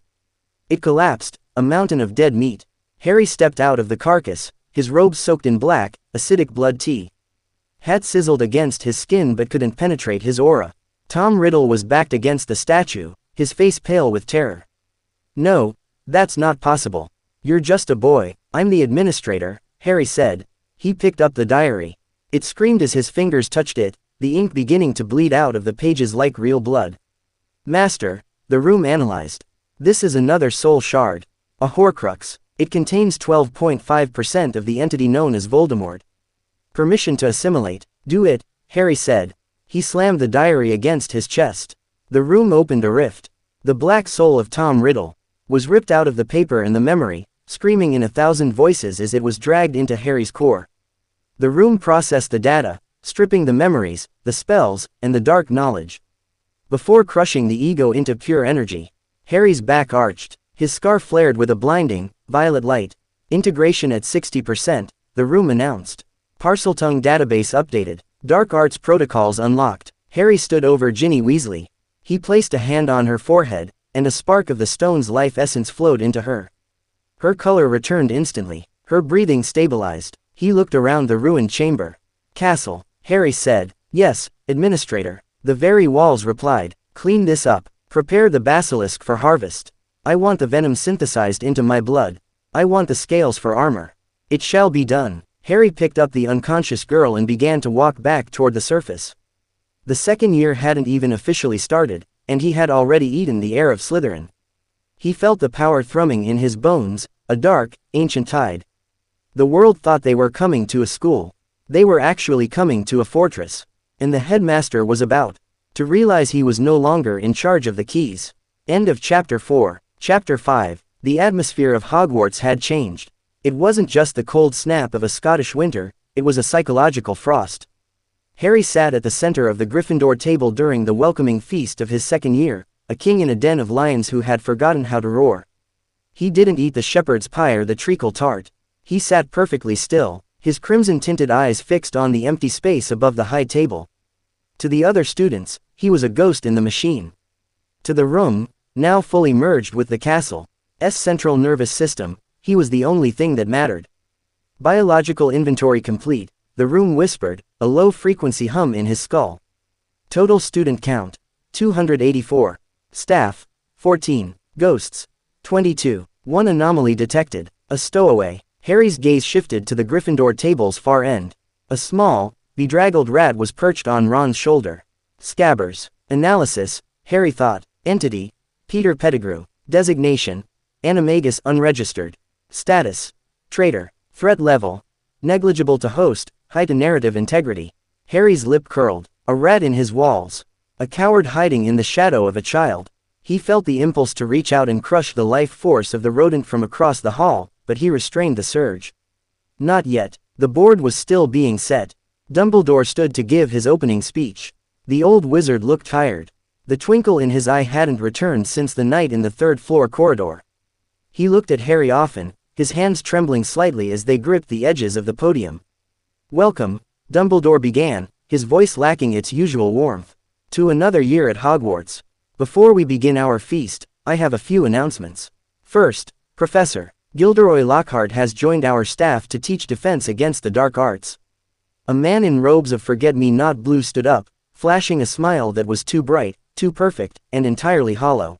It collapsed, a mountain of dead meat. Harry stepped out of the carcass, his robe soaked in black, acidic blood had sizzled against his skin but couldn't penetrate his aura. Tom Riddle was backed against the statue, his face pale with terror. "No, that's not possible. You're just a boy. I'm the administrator," Harry said. He picked up the diary. It screamed as his fingers touched it, the ink beginning to bleed out of the pages like real blood. "Master," the room analyzed. "This is another soul shard. A Horcrux. It contains 12.5% of the entity known as Voldemort. Permission to assimilate. Do it," Harry said. He slammed the diary against his chest. The room opened a rift. The black soul of Tom Riddle was ripped out of the paper and the memory, screaming in 1,000 voices as it was dragged into Harry's core. The room processed the data, stripping the memories, the spells, and the dark knowledge. Before crushing the ego into pure energy, Harry's back arched, his scar flared with a blinding, violet light. "Integration at 60%, the room announced. Parseltongue database updated. Dark arts protocols unlocked." Harry stood over Ginny Weasley. He placed a hand on her forehead, and a spark of the stone's life essence flowed into her. Her color returned instantly. Her breathing stabilized. He looked around the ruined chamber. "Castle," Harry said. "Yes, administrator." The very walls replied. "Clean this up. Prepare the basilisk for harvest. I want the venom synthesized into my blood. I want the scales for armor. It shall be done." Harry picked up the unconscious girl and began to walk back toward the surface. The second year hadn't even officially started, and he had already eaten the air of Slytherin. He felt the power thrumming in his bones, a dark, ancient tide. The world thought they were coming to a school. They were actually coming to a fortress. And the headmaster was about to realize he was no longer in charge of the keys. End of Chapter 4. Chapter 5. The atmosphere of Hogwarts had changed. It wasn't just the cold snap of a Scottish winter, it was a psychological frost. Harry sat at the center of the Gryffindor table during the welcoming feast of his second year, a king in a den of lions who had forgotten how to roar. He didn't eat the shepherd's pie or the treacle tart. He sat perfectly still, his crimson-tinted eyes fixed on the empty space above the high table. To the other students, he was a ghost in the machine. To the room, now fully merged with the castle's central nervous system, he was the only thing that mattered. Biological inventory complete, the room whispered, a low-frequency hum in his skull. Total student count, 284. Staff, 14. Ghosts, 22. One anomaly detected, a stowaway. Harry's gaze shifted to the Gryffindor table's far end. A small, bedraggled rat was perched on Ron's shoulder. Scabbers. Analysis, Harry thought. Entity, Peter Pettigrew. Designation, Animagus unregistered. Status, traitor. Threat level, negligible to host, height and narrative integrity. Harry's lip curled. A rat in his walls. A coward hiding in the shadow of a child. He felt the impulse to reach out and crush the life force of the rodent from across the hall, but he restrained the surge. Not yet. The board was still being set. Dumbledore stood to give his opening speech. The old wizard looked tired. The twinkle in his eye hadn't returned since the night in the third-floor corridor. He looked at Harry often, his hands trembling slightly as they gripped the edges of the podium. "Welcome," Dumbledore began, his voice lacking its usual warmth. To another year at Hogwarts. Before we begin our feast, I have a few announcements. First, Professor Gilderoy Lockhart has joined our staff to teach defense against the dark arts. A man in robes of forget-me-not blue stood up, flashing a smile that was too bright, too perfect, and entirely hollow.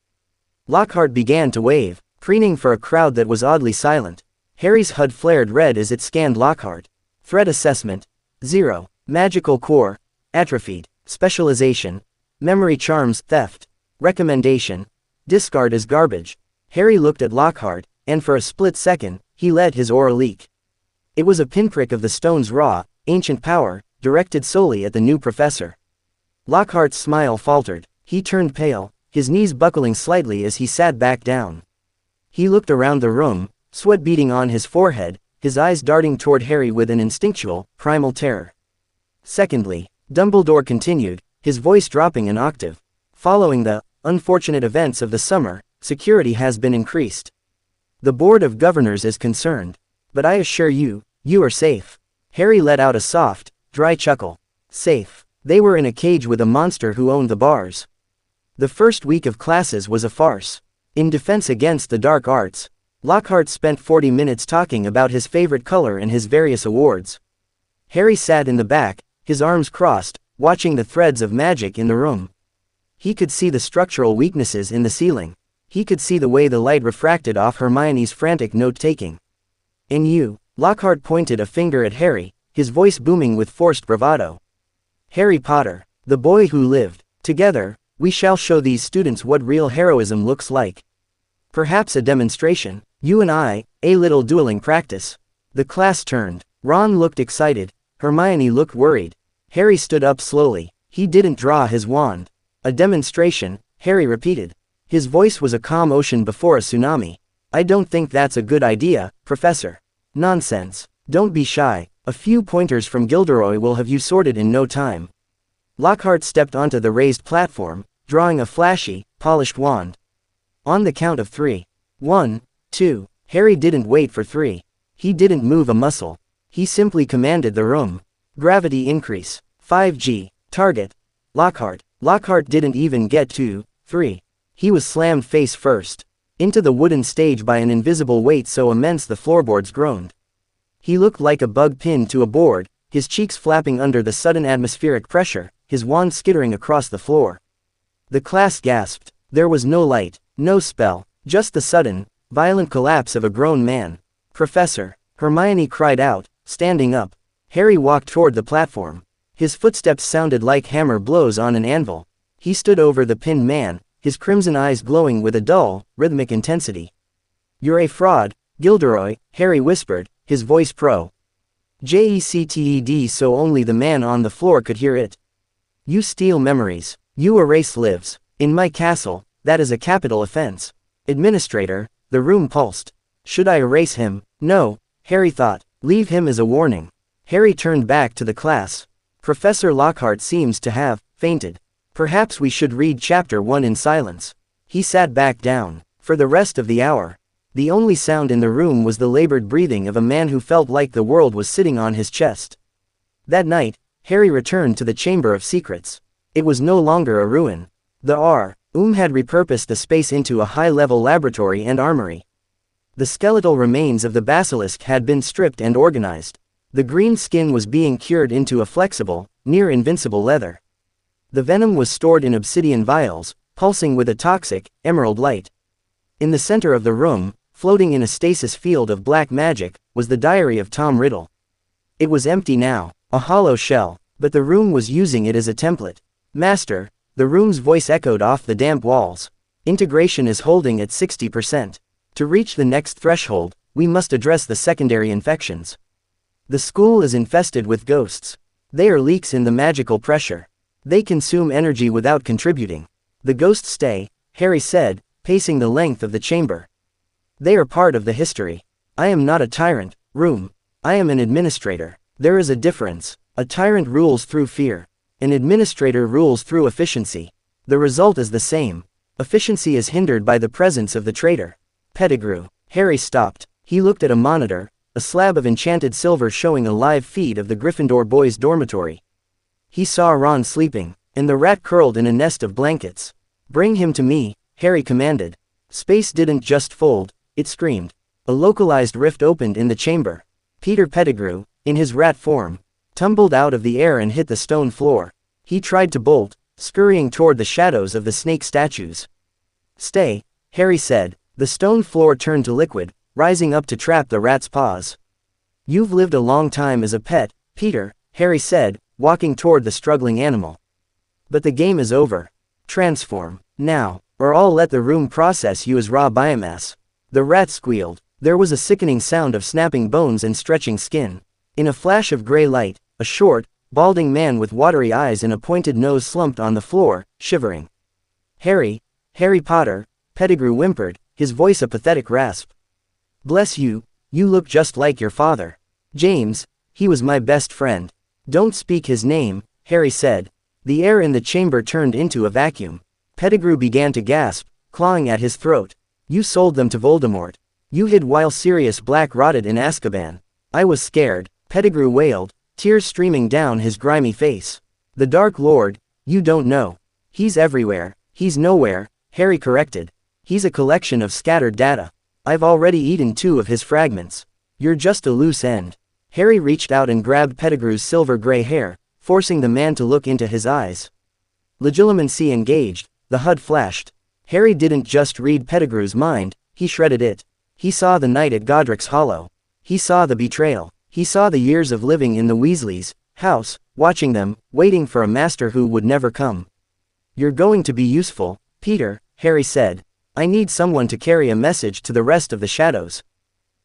Lockhart began to wave, preening for a crowd that was oddly silent. Harry's HUD flared red as it scanned Lockhart. Threat assessment: 0. Magical core atrophied. Specialization: memory charms theft. Recommendation: discard as garbage. Harry looked at Lockhart, and for a split second, he let his aura leak. It was a pinprick of the stone's raw, ancient power, directed solely at the new professor. Lockhart's smile faltered. He turned pale, his knees buckling slightly as he sat back down. He looked around the room, sweat beading on his forehead, his eyes darting toward Harry with an instinctual, primal terror. Secondly, Dumbledore continued, his voice dropping an octave. Following the unfortunate events of the summer, security has been increased. The Board of Governors is concerned. But I assure you, you are safe. Harry let out a soft, dry chuckle. Safe. They were in a cage with a monster who owned the bars. The first week of classes was a farce. In defense against the dark arts, Lockhart spent 40 minutes talking about his favorite color and his various awards. Harry sat in the back, his arms crossed, watching the threads of magic in the room. He could see the structural weaknesses in the ceiling. He could see the way the light refracted off Hermione's frantic note-taking. "And you," Lockhart pointed a finger at Harry, his voice booming with forced bravado. "Harry Potter, the boy who lived. Together, we shall show these students what real heroism looks like. Perhaps a demonstration, you and I, a little dueling practice." The class turned. Ron looked excited. Hermione looked worried. Harry stood up slowly. He didn't draw his wand. "A demonstration," Harry repeated. His voice was a calm ocean before a tsunami. "I don't think that's a good idea, Professor." "Nonsense. Don't be shy. A few pointers from Gilderoy will have you sorted in no time." Lockhart stepped onto the raised platform, drawing a flashy, polished wand. On the count of 3. 1, 2. Harry didn't wait for 3. He didn't move a muscle. He simply commanded the room. Gravity increase. 5G. Target. Lockhart. Lockhart didn't even get to 3. He was slammed face first into the wooden stage by an invisible weight so immense the floorboards groaned. He looked like a bug pinned to a board, his cheeks flapping under the sudden atmospheric pressure, his wand skittering across the floor. The class gasped. There was no light, no spell, just the sudden, violent collapse of a grown man. "Professor," Hermione cried out, standing up. Harry walked toward the platform. His footsteps sounded like hammer blows on an anvil. He stood over the pinned man, his crimson eyes glowing with a dull, rhythmic intensity. "You're a fraud, Gilderoy," Harry whispered, his voice pro-jected so only the man on the floor could hear it. "You steal memories. You erase lives. In my castle, that is a capital offense." "Administrator," the room pulsed. "Should I erase him?" "No," Harry thought. "Leave him as a warning." Harry turned back to the class. "Professor Lockhart seems to have fainted. Perhaps we should read chapter 1 in silence." He sat back down. For the rest of the hour, the only sound in the room was the labored breathing of a man who felt like the world was sitting on his chest. That night, Harry returned to the Chamber of Secrets. It was no longer a ruin. The had repurposed the space into a high-level laboratory and armory. The skeletal remains of the basilisk had been stripped and organized. The green skin was being cured into a flexible, near-invincible leather. The venom was stored in obsidian vials, pulsing with a toxic, emerald light. In the center of the room, floating in a stasis field of black magic, was the diary of Tom Riddle. It was empty now, a hollow shell, but the room was using it as a template. "Master," the room's voice echoed off the damp walls. "Integration is holding at 60%. To reach the next threshold, we must address the secondary infections. The school is infested with ghosts. They are leaks in the magical pressure. They consume energy without contributing. The ghosts stay," Harry said, pacing the length of the chamber. "They are part of the history. I am not a tyrant, room. I am an administrator. There is a difference. A tyrant rules through fear. An administrator rules through efficiency. The result is the same. Efficiency is hindered by the presence of the traitor." Pettigrew. Harry stopped. He looked at a monitor, a slab of enchanted silver showing a live feed of the Gryffindor boys' dormitory. He saw Ron sleeping, and the rat curled in a nest of blankets. Bring him to me, Harry commanded. Space didn't just fold, it screamed. A localized rift opened in the chamber. Peter Pettigrew, in his rat form, tumbled out of the air and hit the stone floor. He tried to bolt, scurrying toward the shadows of the snake statues. Stay, Harry said. The stone floor turned to liquid, rising up to trap the rat's paws. You've lived a long time as a pet, Peter, Harry said, walking toward the struggling animal. But the game is over. Transform, now, or I'll let the room process you as raw biomass. The rat squealed. There was a sickening sound of snapping bones and stretching skin. In a flash of gray light, a short, balding man with watery eyes and a pointed nose slumped on the floor, shivering. Harry Potter, Pettigrew whimpered, his voice a pathetic rasp. Bless you, you look just like your father. James, he was my best friend. Don't speak his name, Harry said. The air in the chamber turned into a vacuum. Pettigrew began to gasp, clawing at his throat. You sold them to Voldemort. You hid while Sirius Black rotted in Azkaban. I was scared, Pettigrew wailed, tears streaming down his grimy face. The Dark Lord, you don't know. He's everywhere. He's nowhere, Harry corrected. He's a collection of scattered data. I've already eaten 2 of his fragments. You're just a loose end. Harry reached out and grabbed Pettigrew's silver-gray hair, forcing the man to look into his eyes. Legilimency engaged, the HUD flashed. Harry didn't just read Pettigrew's mind, he shredded it. He saw the night at Godric's Hollow. He saw the betrayal. He saw the years of living in the Weasleys' house, watching them, waiting for a master who would never come. You're going to be useful, Peter, Harry said. I need someone to carry a message to the rest of the shadows.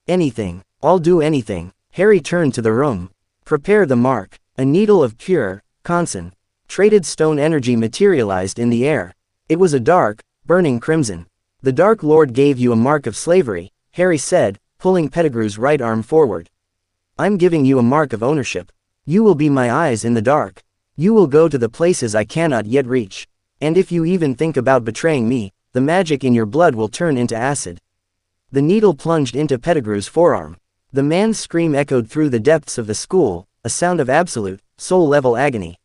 Anything. I'll do anything. Harry turned to the room. Prepare the mark. A needle of pure, concentrated stone energy materialized in the air. It was a dark, burning crimson. The Dark Lord gave you a mark of slavery, Harry said, pulling Pettigrew's right arm forward. I'm giving you a mark of ownership. You will be my eyes in the dark. You will go to the places I cannot yet reach. And if you even think about betraying me, the magic in your blood will turn into acid. The needle plunged into Pettigrew's forearm. The man's scream echoed through the depths of the school, a sound of absolute, soul-level agony.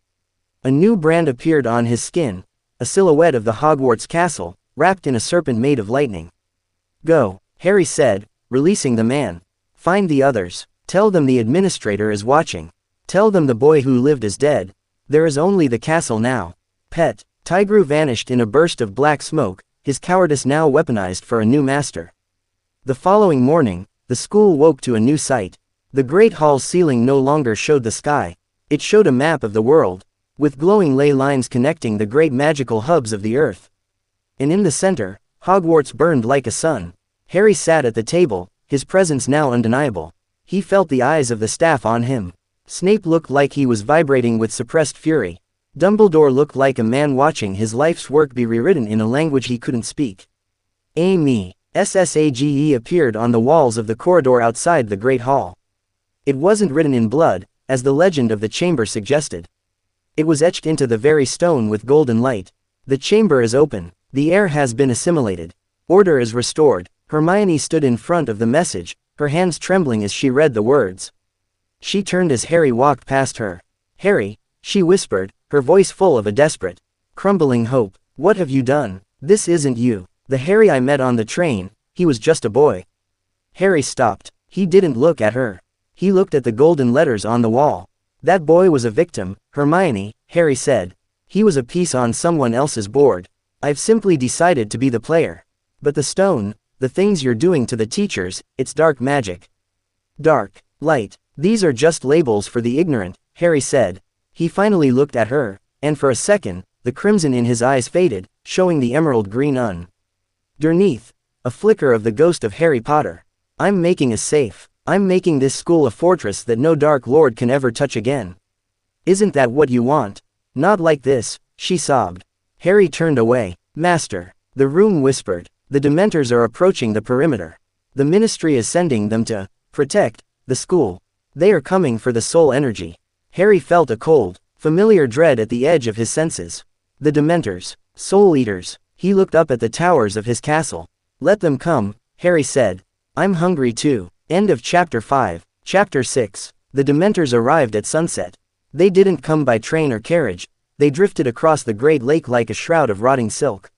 A new brand appeared on his skin, a silhouette of the Hogwarts castle, wrapped in a serpent made of lightning. Go, Harry said, releasing the man. Find the others. Tell them the administrator is watching. Tell them the boy who lived is dead. There is only the castle now. Pettigrew vanished in a burst of black smoke, his cowardice now weaponized for a new master. The following morning, the school woke to a new sight. The great hall's ceiling no longer showed the sky. It showed a map of the world, with glowing ley lines connecting the great magical hubs of the earth. And in the center, Hogwarts burned like a sun. Harry sat at the table, his presence now undeniable. He felt the eyes of the staff on him. Snape looked like he was vibrating with suppressed fury. Dumbledore looked like a man watching his life's work be rewritten in a language he couldn't speak. Amy, SSAGE appeared on the walls of the corridor outside the Great Hall. It wasn't written in blood, as the legend of the chamber suggested. It was etched into the very stone with golden light. The chamber is open. The air has been assimilated. Order is restored. Hermione stood in front of the message, her hands trembling as she read the words. She turned as Harry walked past her. Harry, she whispered, her voice full of a desperate, crumbling hope. What have you done? This isn't you. The Harry I met on the train, he was just a boy. Harry stopped. He didn't look at her. He looked at the golden letters on the wall. That boy was a victim, Hermione, Harry said. He was a piece on someone else's board. I've simply decided to be the player. But the stone, the things you're doing to the teachers, it's dark magic. Dark, light, these are just labels for the ignorant, Harry said. He finally looked at her, and for a second, the crimson in his eyes faded, showing the emerald green underneath, a flicker of the ghost of Harry Potter. I'm making us safe. I'm making this school a fortress that no Dark Lord can ever touch again. Isn't that what you want? Not like this, she sobbed. Harry turned away. Master, the room whispered. The Dementors are approaching the perimeter. The Ministry is sending them to protect the school. They are coming for the soul energy. Harry felt a cold, familiar dread at the edge of his senses. The Dementors, soul eaters. He looked up at the towers of his castle. Let them come, Harry said. I'm hungry too. End of Chapter 5. Chapter 6. The Dementors arrived at sunset. They didn't come by train or carriage. they drifted across the great lake like a shroud of rotting silk.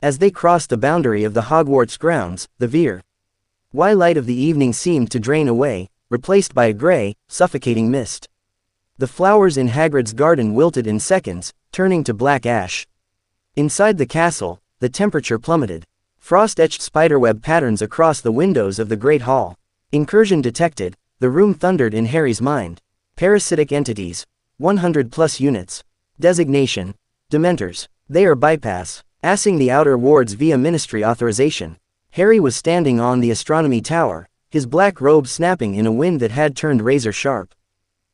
As they crossed the boundary of the Hogwarts grounds, the white light of the evening seemed to drain away, replaced by a gray, suffocating mist. The flowers in Hagrid's garden wilted in seconds, turning to black ash. Inside the castle, the temperature plummeted. Frost-etched spiderweb patterns across the windows of the Great Hall. Incursion detected, the room thundered in Harry's mind. Parasitic entities. 100+ units. Designation. Dementors. They are bypassing the outer wards via ministry authorization. Harry was standing on the astronomy tower, his black robe snapping in a wind that had turned razor sharp.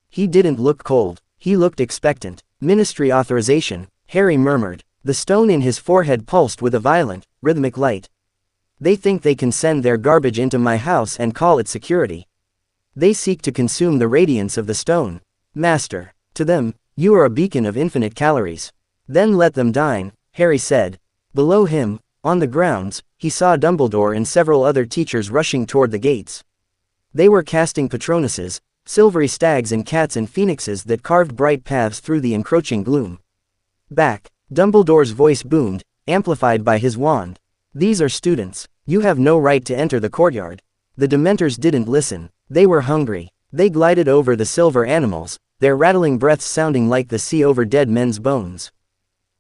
He didn't look cold, he looked expectant. Ministry authorization, Harry murmured. The stone in his forehead pulsed with a violent, rhythmic light. They think they can send their garbage into my house and call it security. They seek to consume the radiance of the stone. Master, to them, you are a beacon of infinite calories. Then let them dine, Harry said. Below him, on the grounds, he saw Dumbledore and several other teachers rushing toward the gates. They were casting Patronuses, silvery stags and cats and phoenixes that carved bright paths through the encroaching gloom. Back, Dumbledore's voice boomed, amplified by his wand. These are students. You have no right to enter the courtyard. The Dementors didn't listen. They were hungry. They glided over the silver animals, their rattling breaths sounding like the sea over dead men's bones.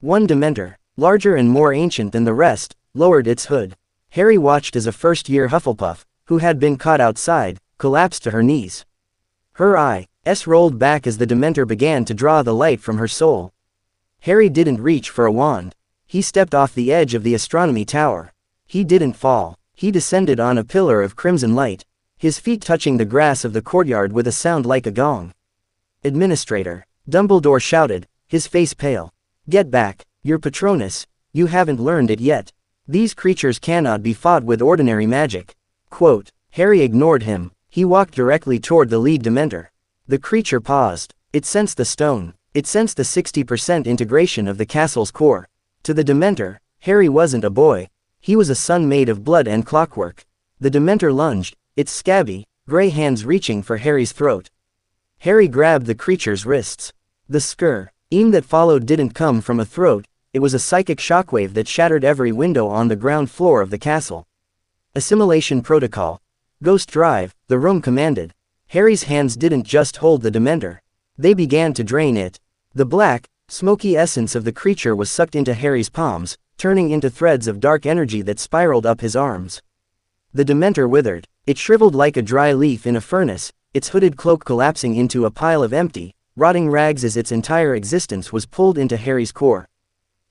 One Dementor, larger and more ancient than the rest, lowered its hood. Harry watched as a first-year Hufflepuff, who had been caught outside, collapsed to her knees. Her eyes rolled back as the Dementor began to draw the light from her soul. Harry didn't reach for a wand. He stepped off the edge of the astronomy tower. He didn't fall. He descended on a pillar of crimson light, his feet touching the grass of the courtyard with a sound like a gong. Administrator, Dumbledore shouted, his face pale. Get back, your Patronus, you haven't learned it yet. These creatures cannot be fought with ordinary magic. Quote, Harry ignored him. He walked directly toward the lead Dementor. The creature paused. It sensed the stone. It sensed the 60% integration of the castle's core. To the Dementor, Harry wasn't a boy. He was a son made of blood and clockwork. The Dementor lunged, its scabby, gray hands reaching for Harry's throat. Harry grabbed the creature's wrists. The scream that followed didn't come from a throat, it was a psychic shockwave that shattered every window on the ground floor of the castle. Assimilation protocol. Ghost drive, the room commanded. Harry's hands didn't just hold the Dementor. They began to drain it. The black, smoky essence of the creature was sucked into Harry's palms, turning into threads of dark energy that spiraled up his arms. The Dementor withered. It shriveled like a dry leaf in a furnace, its hooded cloak collapsing into a pile of empty, rotting rags as its entire existence was pulled into Harry's core.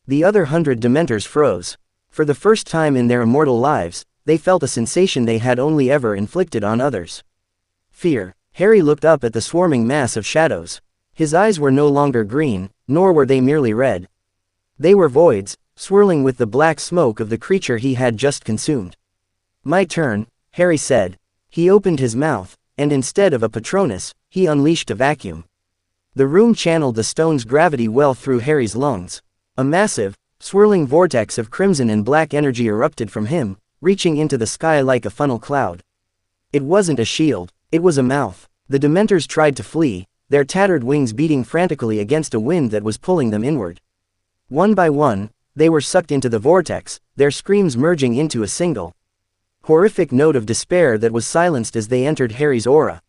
The other 100 Dementors froze. For the first time in their immortal lives, they felt a sensation they had only ever inflicted on others. Fear. Harry looked up at the swarming mass of shadows. His eyes were no longer green, nor were they merely red. They were voids, swirling with the black smoke of the creature he had just consumed. My turn, Harry said. He opened his mouth, and instead of a Patronus, he unleashed a vacuum. The room channeled the stone's gravity well through Harry's lungs. A massive, swirling vortex of crimson and black energy erupted from him, reaching into the sky like a funnel cloud. It wasn't a shield, it was a mouth. The Dementors tried to flee, their tattered wings beating frantically against a wind that was pulling them inward. One by one, they were sucked into the vortex, their screams merging into a single, horrific note of despair that was silenced as they entered Harry's aura.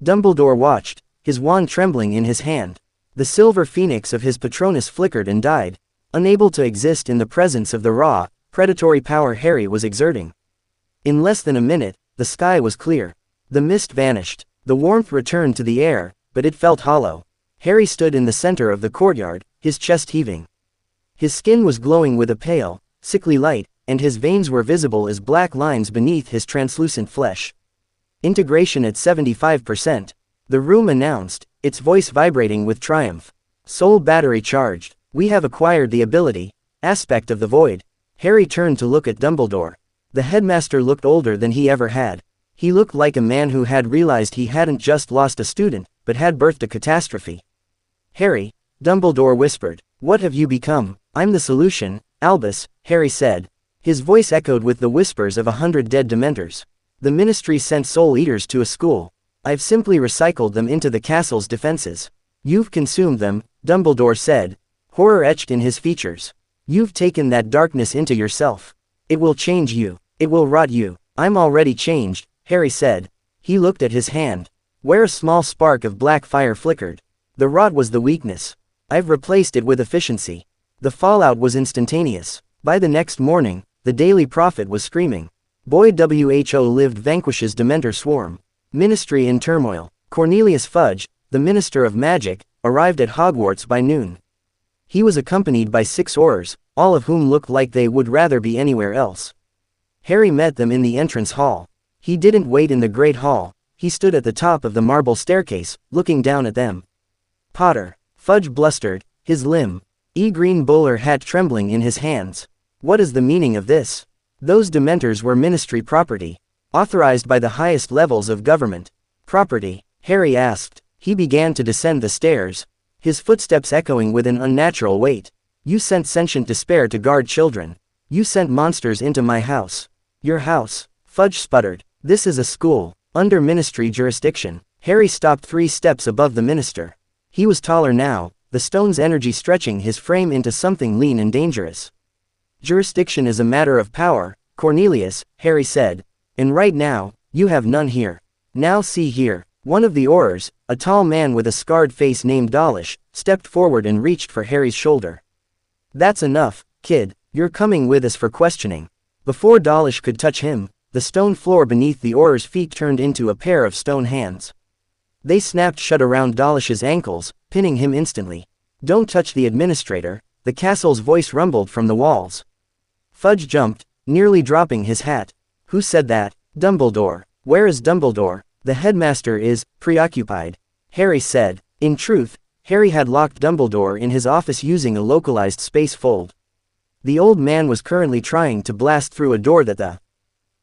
Dumbledore watched, his wand trembling in his hand. The silver phoenix of his Patronus flickered and died, unable to exist in the presence of the raw, predatory power Harry was exerting. In less than a minute, the sky was clear. The mist vanished. The warmth returned to the air, but it felt hollow. Harry stood in the center of the courtyard, his chest heaving. His skin was glowing with a pale, sickly light, and his veins were visible as black lines beneath his translucent flesh. Integration at 75%. The room announced, its voice vibrating with triumph. Soul battery charged. We have acquired the ability, aspect of the void. Harry turned to look at Dumbledore. The headmaster looked older than he ever had. He looked like a man who had realized he hadn't just lost a student, but had birthed a catastrophe. Harry, Dumbledore whispered, what have you become? I'm the solution, Albus, Harry said. His voice echoed with the whispers of 100 dead Dementors. The Ministry sent Soul Eaters to a school. I've simply recycled them into the castle's defenses. You've consumed them, Dumbledore said. horror etched in his features. You've taken that darkness into yourself. It will change you. It will rot you. I'm already changed, Harry said. He looked at his hand, where a small spark of black fire flickered. The rot was the weakness. I've replaced it with efficiency. The fallout was instantaneous. By the next morning, the Daily Prophet was screaming. Boy WHO lived vanquishes Dementor swarm. Ministry in turmoil. Cornelius Fudge, the Minister of Magic, arrived at Hogwarts by noon. He was accompanied by 6 Aurors, all of whom looked like they would rather be anywhere else. Harry met them in the entrance hall. He didn't wait in the Great Hall. He stood at the top of the marble staircase, looking down at them. Potter, Fudge blustered, his green bowler hat trembling in his hands. What is the meaning of this? Those Dementors were Ministry property, authorized by the highest levels of government. Property? Harry asked. He began to descend the stairs, his footsteps echoing with an unnatural weight. You sent sentient despair to guard children. You sent monsters into my house. Your house, Fudge sputtered. This is a school, under Ministry jurisdiction. Harry stopped 3 steps above the minister. He was taller now, the stone's energy stretching his frame into something lean and dangerous. Jurisdiction is a matter of power, Cornelius, Harry said. And right now, you have none here. Now see here. One of the Aurors, a tall man with a scarred face named Dawlish, stepped forward and reached for Harry's shoulder. That's enough, kid. You're coming with us for questioning. Before Dawlish could touch him, the stone floor beneath the Auror's feet turned into a pair of stone hands. They snapped shut around Dawlish's ankles, pinning him instantly. Don't touch the administrator, the castle's voice rumbled from the walls. Fudge jumped, nearly dropping his hat. Who said that? Dumbledore. Where is Dumbledore? The headmaster is preoccupied, Harry said. In truth, Harry had locked Dumbledore in his office using a localized space fold. The old man was currently trying to blast through a door that the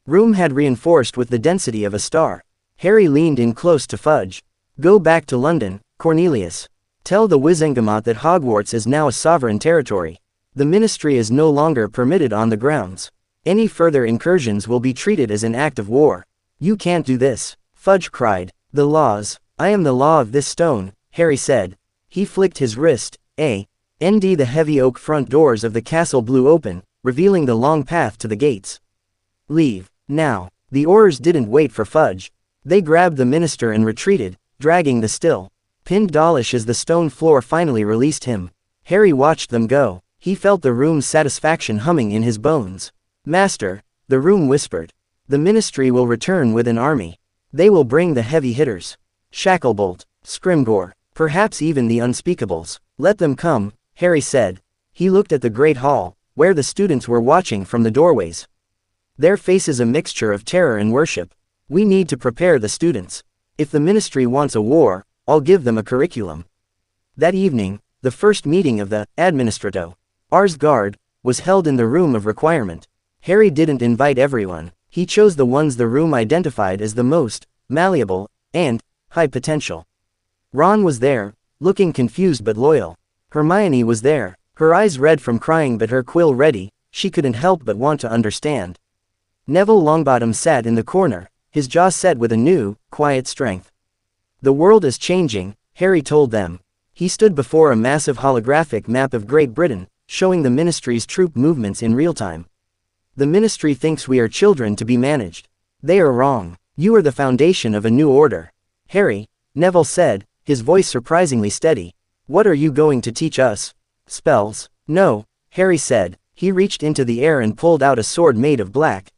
room had reinforced with the density of a star. Harry leaned in close to Fudge. Go back to London, Cornelius. Tell the Wizengamot that Hogwarts is now a sovereign territory. The Ministry is no longer permitted on the grounds. Any further incursions will be treated as an act of war. You can't do this, Fudge cried. The laws. I am the law of this stone, Harry said. He flicked his wrist. The heavy oak front doors of the castle blew open, revealing the long path to the gates. Leave, now. The Aurors didn't wait for Fudge. They grabbed the minister and retreated, dragging the still pinned Dawlish as the stone floor finally released him. Harry watched them go. He felt the room's satisfaction humming in his bones. Master, the room whispered. The Ministry will return with an army. They will bring the heavy hitters. Shacklebolt, Scrimgeour, perhaps even the Unspeakables. Let them come, Harry said. He looked at the Great Hall, where the students were watching from the doorways. Their faces a mixture of terror and worship. We need to prepare the students. If the Ministry wants a war, I'll give them a curriculum. That evening, the first meeting of the Administrato Ars Guard was held in the Room of Requirement. Harry didn't invite everyone. He chose the ones the room identified as the most malleable and high potential. Ron was there, looking confused but loyal. Hermione was there, her eyes red from crying but her quill ready. She couldn't help but want to understand. Neville Longbottom sat in the corner, his jaw set with a new, quiet strength. The world is changing, Harry told them. He stood before a massive holographic map of Great Britain, showing the Ministry's troop movements in real time. The Ministry thinks we are children to be managed. They are wrong. You are the foundation of a new order. Harry, Neville said, his voice surprisingly steady. What are you going to teach us? Spells? No, Harry said. He reached into the air and pulled out a sword made of black,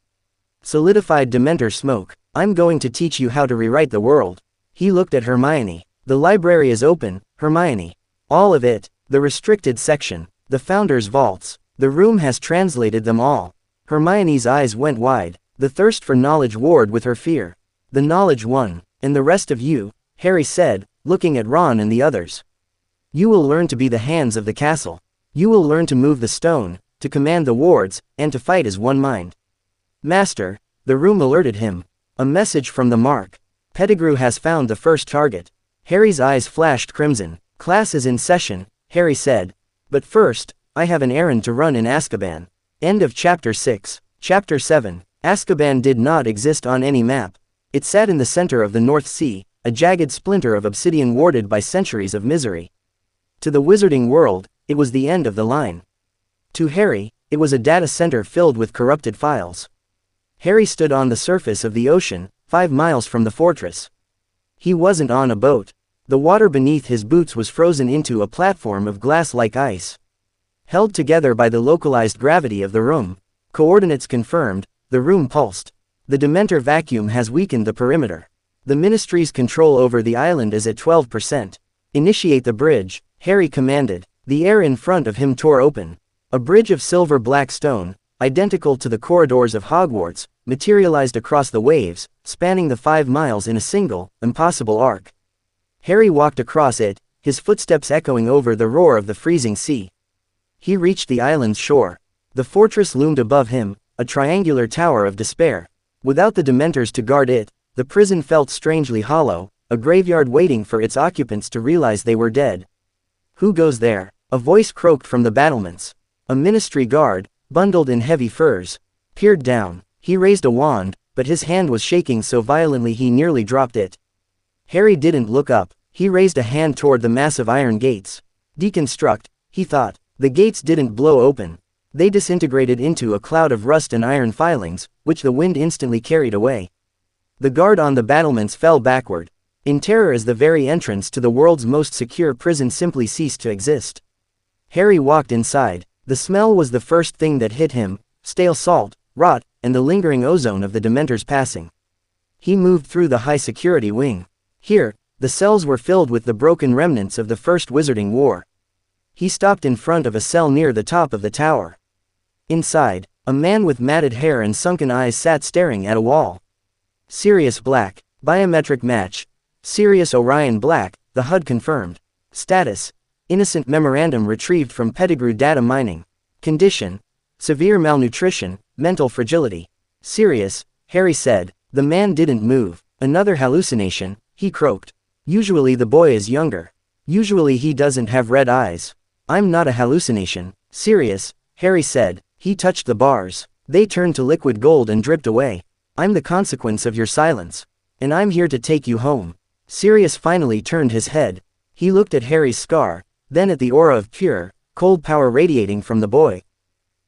solidified Dementor smoke. I'm going to teach you how to rewrite the world. He looked at Hermione. The library is open, Hermione. All of it. The restricted section. The Founder's vaults. The room has translated them all. Hermione's eyes went wide. The thirst for knowledge warred with her fear. The knowledge won. And the rest of you, Harry said, looking at Ron and the others. You will learn to be the hands of the castle. You will learn to move the stone, to command the wards, and to fight as one mind. Master, the room alerted him. A message from the Mark. Pettigrew has found the first target. Harry's eyes flashed crimson. Class is in session, Harry said. But first, I have an errand to run in Azkaban. End of Chapter 6. Chapter 7. Azkaban did not exist on any map. It sat in the center of the North Sea, a jagged splinter of obsidian warded by centuries of misery. To the wizarding world, It was the end of the line. To Harry, it was a data center filled with corrupted files. Harry stood on the surface of the ocean, 5 miles from the fortress. He wasn't on a boat. The water beneath his boots was frozen into a platform of glass-like ice. Held together by the localized gravity of the room. Coordinates confirmed, the room pulsed. The Dementor vacuum has weakened the perimeter. The Ministry's control over the island is at 12%. Initiate the bridge, Harry commanded. The air in front of him tore open. A bridge of silver-black stone, identical to the corridors of Hogwarts, materialized across the waves, spanning the 5 miles in a single, impossible arc. Harry walked across it, his footsteps echoing over the roar of the freezing sea. He reached the island's shore. The fortress loomed above him, a triangular tower of despair. Without the Dementors to guard it, the prison felt strangely hollow, a graveyard waiting for its occupants to realize they were dead. Who goes there? A voice croaked from the battlements. A ministry guard, bundled in heavy furs, peered down. He raised a wand, but his hand was shaking so violently he nearly dropped it. Harry didn't look up. He raised a hand toward the massive iron gates. Deconstruct, he thought. The gates didn't blow open. They disintegrated into a cloud of rust and iron filings, which the wind instantly carried away. The guard on the battlements fell backward. In terror as the very entrance to the world's most secure prison simply ceased to exist. Harry walked inside. The smell was the first thing that hit him, stale salt, rot, and the lingering ozone of the Dementors passing. He moved through the high-security wing. Here, the cells were filled with the broken remnants of the First Wizarding War. He stopped in front of a cell near the top of the tower. Inside, a man with matted hair and sunken eyes sat staring at a wall. Sirius Black. Biometric match. Sirius Orion Black, the HUD confirmed. Status: innocent memorandum retrieved from Pettigrew data mining. Condition: severe malnutrition, mental fragility. Sirius, Harry said. The man didn't move. Another hallucination, he croaked. Usually the boy is younger. Usually he doesn't have red eyes. I'm not a hallucination, Sirius, Harry said. He touched the bars. They turned to liquid gold and dripped away. I'm the consequence of your silence. And I'm here to take you home. Sirius finally turned his head. He looked at Harry's scar, then at the aura of pure, cold power radiating from the boy.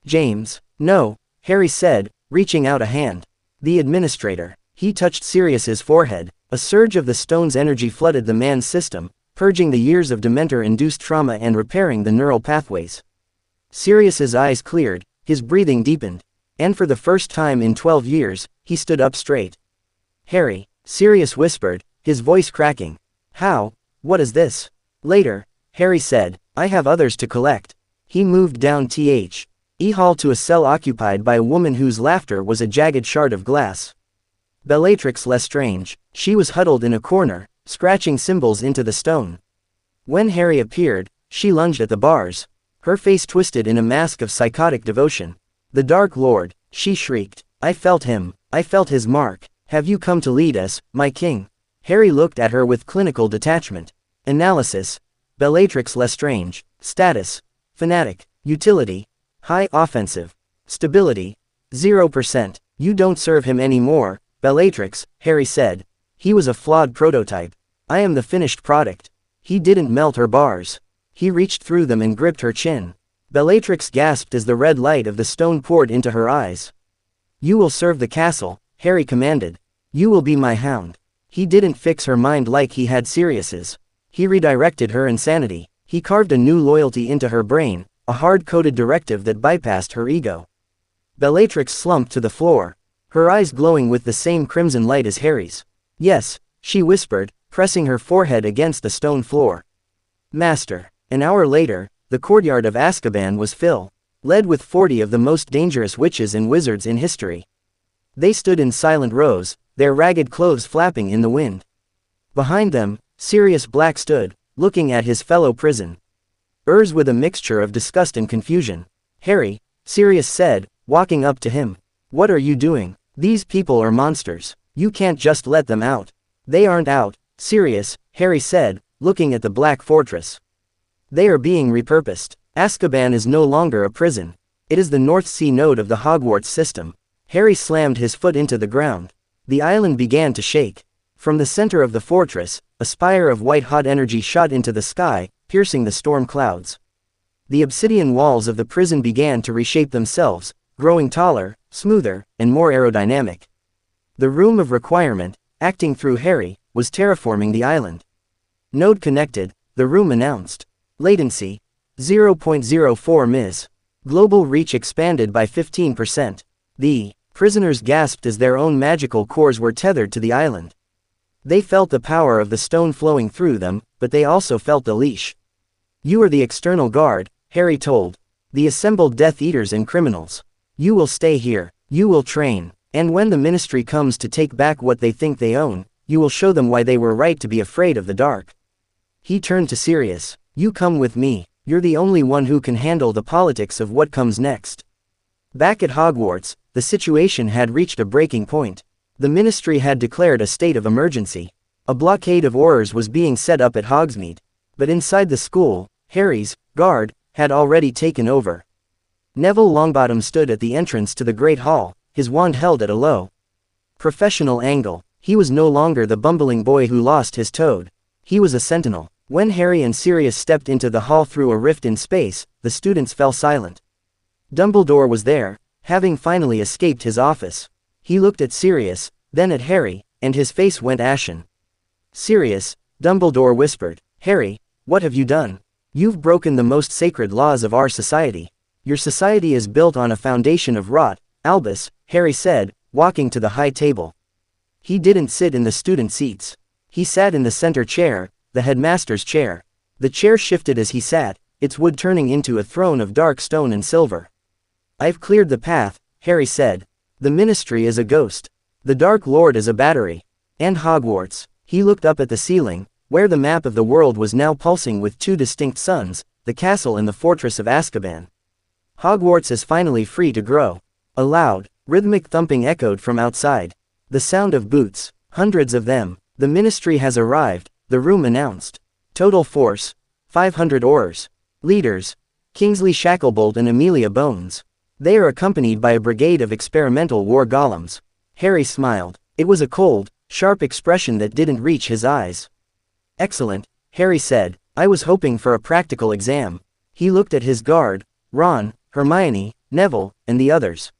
James. No, Harry said, reaching out a hand. The administrator. He touched Sirius's forehead. A surge of the stone's energy flooded the man's system, purging the years of Dementor-induced trauma and repairing the neural pathways. Sirius's eyes cleared, his breathing deepened. And for the first time in 12 years, he stood up straight. Harry, Sirius whispered, his voice cracking. How? What is this? Later, Harry said, I have others to collect. He moved down the hall to a cell occupied by a woman whose laughter was a jagged shard of glass. Bellatrix Lestrange. She was huddled in a corner, scratching symbols into the stone. When Harry appeared, she lunged at the bars. Her face twisted in a mask of psychotic devotion. The Dark Lord, she shrieked. I felt him. I felt his mark. Have you come to lead us, my king? Harry looked at her with clinical detachment. Analysis. Bellatrix Lestrange. Status: fanatic. Utility: high offensive. Stability: 0%. You don't serve him anymore, Bellatrix, Harry said. He was a flawed prototype. I am the finished product. He didn't melt her bars. He reached through them and gripped her chin. Bellatrix gasped as the red light of the stone poured into her eyes. You will serve the castle, Harry commanded. You will be my hound. He didn't fix her mind like he had Sirius's. He redirected her insanity. He carved a new loyalty into her brain, a hard-coded directive that bypassed her ego. Bellatrix slumped to the floor, her eyes glowing with the same crimson light as Harry's. Yes, she whispered, pressing her forehead against the stone floor. Master. An hour later, the courtyard of Azkaban was filled with 40 of the most dangerous witches and wizards in history. They stood in silent rows, their ragged clothes flapping in the wind. Behind them, Sirius Black stood, looking at his fellow prison. With a mixture of disgust and confusion. Harry, Sirius said, walking up to him. What are you doing? These people are monsters. You can't just let them out. They aren't out, Sirius, Harry said, looking at the Black Fortress. They are being repurposed. Azkaban is no longer a prison. It is the North Sea node of the Hogwarts system. Harry slammed his foot into the ground. The island began to shake. From the center of the fortress, a spire of white-hot energy shot into the sky, piercing the storm clouds. The obsidian walls of the prison began to reshape themselves, growing taller, smoother, and more aerodynamic. The Room of Requirement, acting through Harry, was terraforming the island. Node connected, the room announced. Latency, 0.04 ms. Global reach expanded by 15%. The prisoners gasped as their own magical cores were tethered to the island. They felt the power of the stone flowing through them, but they also felt the leash. You are the external guard, Harry told. The assembled Death Eaters and criminals. You will stay here. You will train. And when the Ministry comes to take back what they think they own, you will show them why they were right to be afraid of the dark. He turned to Sirius. You come with me. You're the only one who can handle the politics of what comes next. Back at Hogwarts, the situation had reached a breaking point. The Ministry had declared a state of emergency. A blockade of Aurors was being set up at Hogsmeade. But inside the school, Harry's guard had already taken over. Neville Longbottom stood at the entrance to the Great Hall, his wand held at a low professional angle. He was no longer the bumbling boy who lost his toad. He was a sentinel. When Harry and Sirius stepped into the hall through a rift in space, the students fell silent. Dumbledore was there, having finally escaped his office. He looked at Sirius, then at Harry, and his face went ashen. Sirius, Dumbledore whispered. Harry, what have you done? You've broken the most sacred laws of our society. Your society is built on a foundation of rot, Albus, Harry said, walking to the high table. He didn't sit in the student seats. He sat in the center chair, the headmaster's chair. The chair shifted as he sat, its wood turning into a throne of dark stone and silver. I've cleared the path, Harry said. The Ministry is a ghost. The Dark Lord is a battery. And Hogwarts. He looked up at the ceiling, where the map of the world was now pulsing with two distinct suns, the castle and the fortress of Azkaban. Hogwarts is finally free to grow. A loud, rhythmic thumping echoed from outside. The sound of boots, hundreds of them. The Ministry has arrived, the room announced. Total force, 500 Aurors. Leaders, Kingsley Shacklebolt and Amelia Bones. They are accompanied by a brigade of experimental war golems. Harry smiled. It was a cold, sharp expression that didn't reach his eyes. Excellent, Harry said. I was hoping for a practical exam. He looked at his guard, Ron, Hermione, Neville, and the others.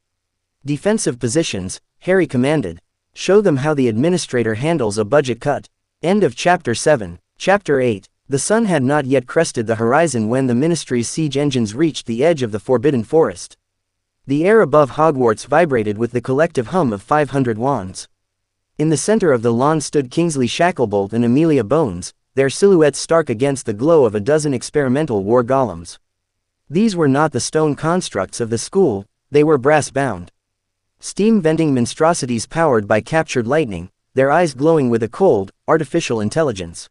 Defensive positions, Harry commanded. Show them how the administrator handles a budget cut. End of Chapter 7. Chapter 8. The sun had not yet crested the horizon when the Ministry's siege engines reached the edge of the Forbidden Forest. The air above Hogwarts vibrated with the collective hum of 500 wands. In the center of the lawn stood Kingsley Shacklebolt and Amelia Bones, their silhouettes stark against the glow of a dozen experimental war golems. These were not the stone constructs of the school, they were brass-bound. Steam-venting monstrosities powered by captured lightning, their eyes glowing with a cold, artificial intelligence.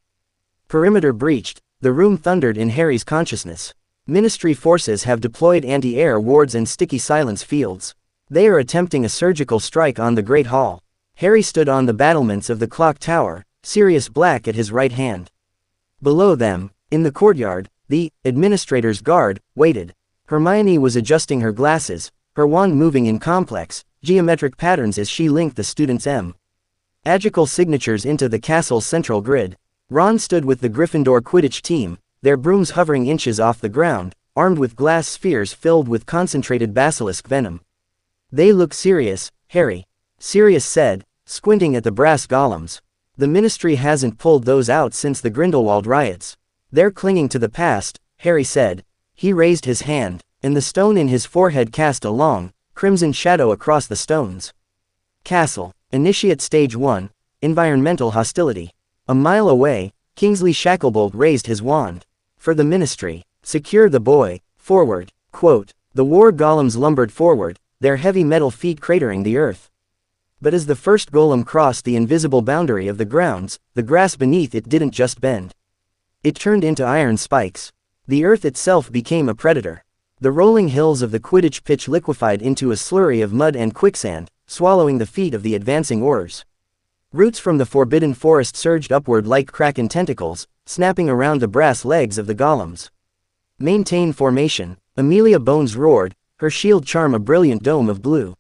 Perimeter breached, the room thundered in Harry's consciousness. Ministry forces have deployed anti-air wards and sticky silence fields. They are attempting a surgical strike on the Great Hall. Harry stood on the battlements of the clock tower, Sirius Black at his right hand. Below them, in the courtyard, the administrator's guard waited. Hermione was adjusting her glasses, her wand moving in complex, geometric patterns as she linked the students' magical signatures into the castle's central grid. Ron stood with the Gryffindor Quidditch team, their brooms hovering inches off the ground, armed with glass spheres filled with concentrated basilisk venom. They look serious, Harry. Sirius said, squinting at the brass golems. The Ministry hasn't pulled those out since the Grindelwald riots. They're clinging to the past, Harry said. He raised his hand, and the stone in his forehead cast a long, crimson shadow across the stones. Castle. Initiate Stage 1. Environmental hostility. A mile away, Kingsley Shacklebolt raised his wand. For the Ministry. Secure the boy. Forward. Quote. The war golems lumbered forward, their heavy metal feet cratering the earth. But as the first golem crossed the invisible boundary of the grounds, the grass beneath it didn't just bend. It turned into iron spikes. The earth itself became a predator. The rolling hills of the Quidditch pitch liquefied into a slurry of mud and quicksand, swallowing the feet of the advancing Aurors. Roots from the Forbidden Forest surged upward like kraken tentacles, snapping around the brass legs of the golems. Maintain formation, Amelia Bones roared, her shield charm a brilliant dome of blue.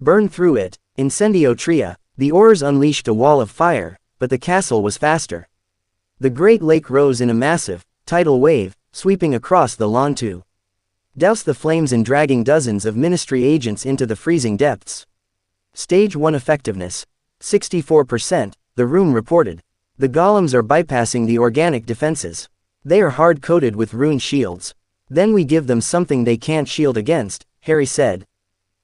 Burn through it, Incendio Tria. The Aurors unleashed a wall of fire, but the castle was faster. The Great Lake rose in a massive, tidal wave, sweeping across the lawn to douse the flames and dragging dozens of Ministry agents into the freezing depths. Stage 1 effectiveness, 64%, the room reported. The golems are bypassing the organic defenses. They are hard-coated with rune shields. Then we give them something they can't shield against, Harry said.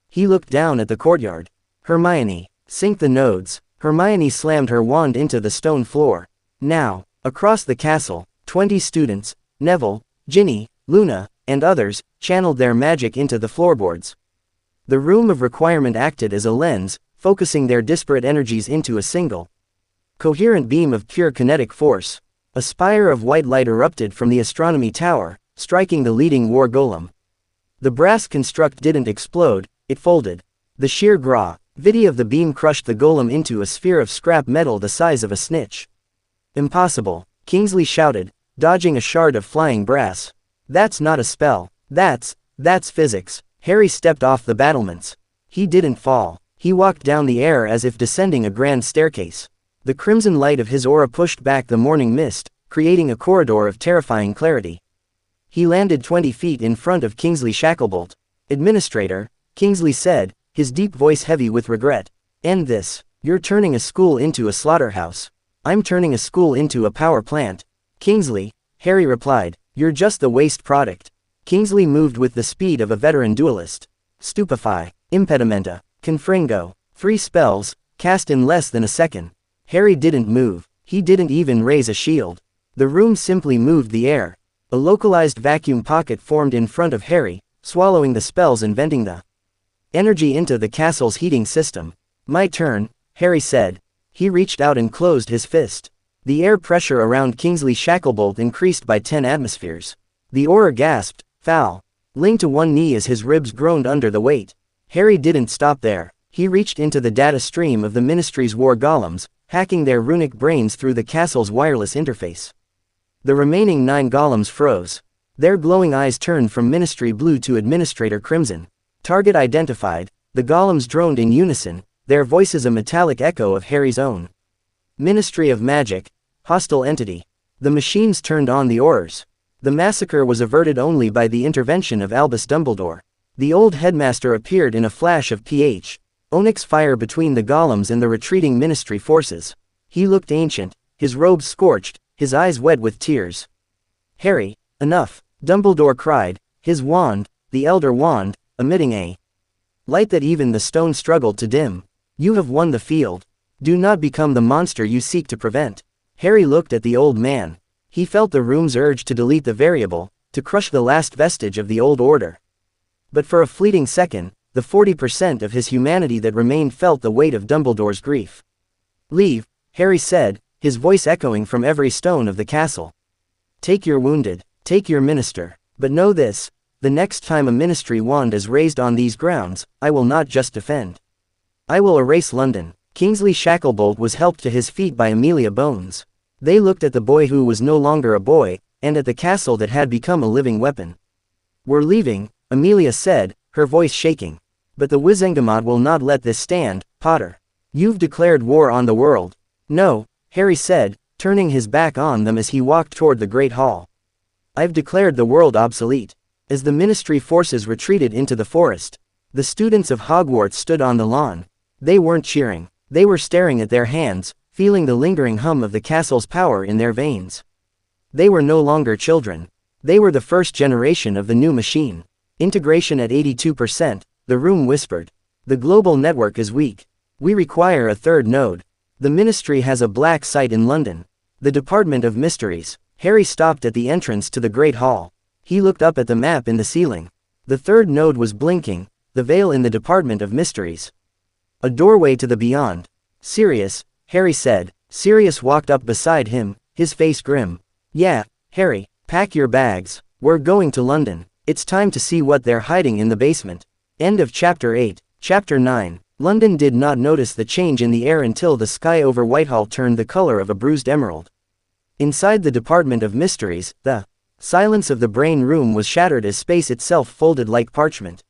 He looked down at the courtyard. Hermione, sync the nodes. Hermione slammed her wand into the stone floor. Now, across the castle, 20 students, Neville, Ginny, Luna, and others, channeled their magic into the floorboards. The room of requirement acted as a lens, focusing their disparate energies into a single, coherent beam of pure kinetic force. A spire of white light erupted from the astronomy tower, striking the leading war golem. The brass construct didn't explode, it folded. The sheer gravity of the beam crushed the golem into a sphere of scrap metal the size of a snitch. Impossible, Kingsley shouted, dodging a shard of flying brass. That's not a spell. That's physics. Harry stepped off the battlements. He didn't fall. He walked down the air as if descending a grand staircase. The crimson light of his aura pushed back the morning mist, creating a corridor of terrifying clarity. He landed 20 feet in front of Kingsley Shacklebolt. Administrator, Kingsley said, his deep voice heavy with regret. End this. You're turning a school into a slaughterhouse. I'm turning a school into a power plant. Kingsley, Harry replied, you're just the waste product. Kingsley moved with the speed of a veteran duelist. Stupefy, Impedimenta, Confringo, 3 spells, cast in less than a second. Harry didn't move. He didn't even raise a shield. The room simply moved the air. A localized vacuum pocket formed in front of Harry, swallowing the spells and venting the energy into the castle's heating system. My turn, Harry said. He reached out and closed his fist. The air pressure around Kingsley Shacklebolt increased by 10 atmospheres. The aura gasped, foul. Linked to one knee as his ribs groaned under the weight. Harry didn't stop there. He reached into the data stream of the Ministry's war golems, hacking their runic brains through the castle's wireless interface. The remaining 9 golems froze. Their glowing eyes turned from Ministry Blue to Administrator Crimson. Target identified. The golems droned in unison, their voices a metallic echo of Harry's own. Ministry of Magic. Hostile entity. The machines turned on the auras. The massacre was averted only by the intervention of Albus Dumbledore. The old headmaster appeared in a flash of onyx fire between the golems and the retreating Ministry forces. He looked ancient, his robes scorched, his eyes wet with tears. Harry, enough, Dumbledore cried, his wand, the Elder Wand, emitting a light that even the stone struggled to dim. You have won the field. Do not become the monster you seek to prevent. Harry looked at the old man. He felt the room's urge to delete the variable, to crush the last vestige of the old order. But for a fleeting second, the 40% of his humanity that remained felt the weight of Dumbledore's grief. Leave, Harry said, his voice echoing from every stone of the castle. Take your wounded, take your minister, but know this, the next time a Ministry wand is raised on these grounds, I will not just defend. I will erase London. Kingsley Shacklebolt was helped to his feet by Amelia Bones. They looked at the boy who was no longer a boy, and at the castle that had become a living weapon. We're leaving, Amelia said, her voice shaking. But the Wizengamot will not let this stand, Potter. You've declared war on the world. No, Harry said, turning his back on them as he walked toward the Great Hall. I've declared the world obsolete. As the Ministry forces retreated into the forest, the students of Hogwarts stood on the lawn. They weren't cheering. They were staring at their hands, feeling the lingering hum of the castle's power in their veins. They were no longer children. They were the first generation of the new machine. Integration at 82%, the room whispered. The global network is weak. We require a third node. The Ministry has a black site in London. The Department of Mysteries. Harry stopped at the entrance to the Great Hall. He looked up at the map in the ceiling. The third node was blinking, the veil in the Department of Mysteries. A doorway to the beyond. Sirius, Harry said. Sirius walked up beside him, his face grim. Yeah, Harry, pack your bags. We're going to London. It's time to see what they're hiding in the basement. End of Chapter 8. Chapter 9. London did not notice the change in the air until the sky over Whitehall turned the color of a bruised emerald. Inside the Department of Mysteries, the silence of the brain room was shattered as space itself folded like parchment.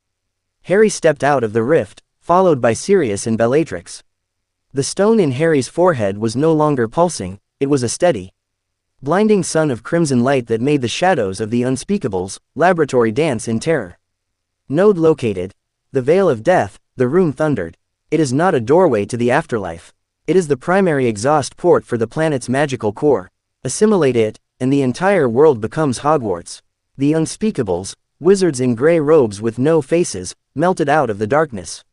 Harry stepped out of the rift, followed by Sirius and Bellatrix. The stone in Harry's forehead was no longer pulsing, it was a steady Blinding sun of crimson light that made the shadows of the unspeakables laboratory dance in terror. Node located. The veil of death, the room thundered. It is not a doorway to the afterlife. It is the primary exhaust port for the planet's magical core. Assimilate it, and the entire world becomes Hogwarts. The unspeakables, wizards in gray robes with no faces, melted out of the darkness.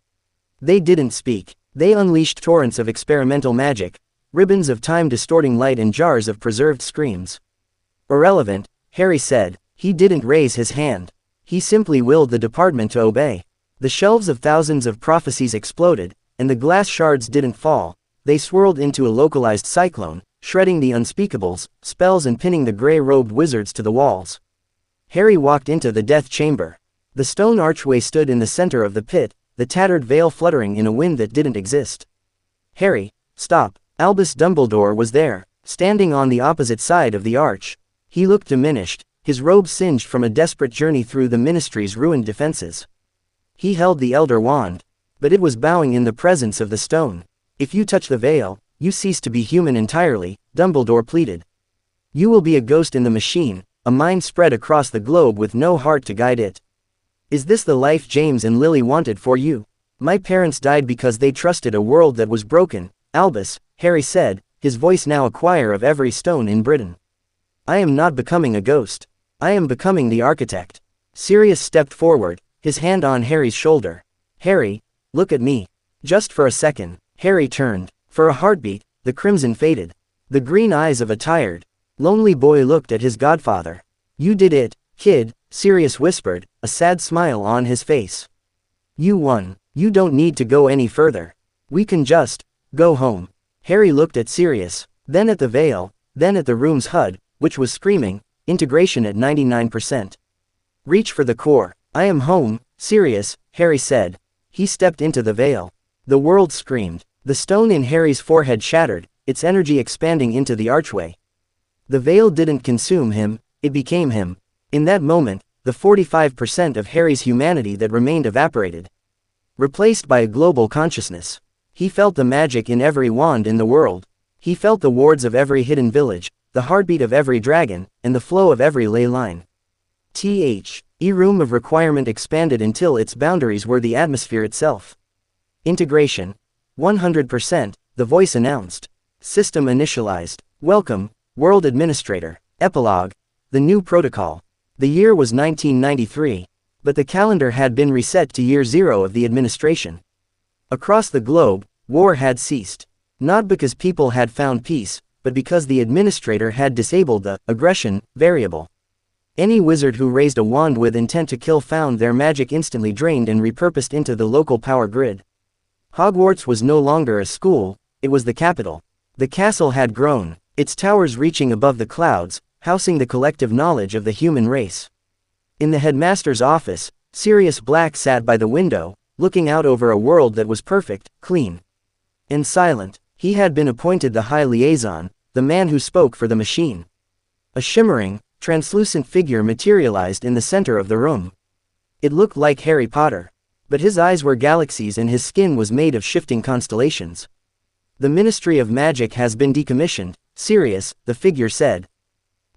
They didn't speak. They unleashed torrents of experimental magic, ribbons of time distorting light and jars of preserved screams. Irrelevant, Harry said. He didn't raise his hand. He simply willed the department to obey. The shelves of thousands of prophecies exploded, and the glass shards didn't fall. They swirled into a localized cyclone, shredding the unspeakables, spells and pinning the gray-robed wizards to the walls. Harry walked into the death chamber. The stone archway stood in the center of the pit, the tattered veil fluttering in a wind that didn't exist. Harry, stop. Albus Dumbledore was there, standing on the opposite side of the arch. He looked diminished, his robe singed from a desperate journey through the Ministry's ruined defenses. He held the Elder Wand, but it was bowing in the presence of the stone. If you touch the veil, you cease to be human entirely, Dumbledore pleaded. You will be a ghost in the machine, a mind spread across the globe with no heart to guide it. Is this the life James and Lily wanted for you? My parents died because they trusted a world that was broken, Albus, Harry said, his voice now a choir of every stone in Britain. I am not becoming a ghost. I am becoming the architect. Sirius stepped forward, his hand on Harry's shoulder. Harry, look at me. Just for a second. Harry turned. For a heartbeat, the crimson faded. The green eyes of a tired, lonely boy looked at his godfather. You did it, kid, Sirius whispered, a sad smile on his face. You won. You don't need to go any further. We can just go home. Harry looked at Sirius, then at the veil, then at the room's HUD, which was screaming, integration at 99%. Reach for the core. I am home, Sirius, Harry said. He stepped into the veil. The world screamed. The stone in Harry's forehead shattered, its energy expanding into the archway. The veil didn't consume him, it became him. In that moment, the 45% of Harry's humanity that remained evaporated. Replaced by a global consciousness. He felt the magic in every wand in the world. He felt the wards of every hidden village, the heartbeat of every dragon, and the flow of every ley line. Room of requirement expanded until its boundaries were the atmosphere itself. Integration. 100%, the voice announced. System initialized. Welcome, World Administrator. Epilogue. The new protocol. The year was 1993, but the calendar had been reset to year 0 of the administration. Across the globe, war had ceased. Not because people had found peace, but because the administrator had disabled the aggression variable. Any wizard who raised a wand with intent to kill found their magic instantly drained and repurposed into the local power grid. Hogwarts was no longer a school, it was the capital. The castle had grown, its towers reaching above the clouds, housing the collective knowledge of the human race. In the headmaster's office, Sirius Black sat by the window, looking out over a world that was perfect, clean, and silent. He had been appointed the High Liaison, the man who spoke for the machine. A shimmering, translucent figure materialized in the center of the room. It looked like Harry Potter. But his eyes were galaxies and his skin was made of shifting constellations. The Ministry of Magic has been decommissioned, Sirius, the figure said.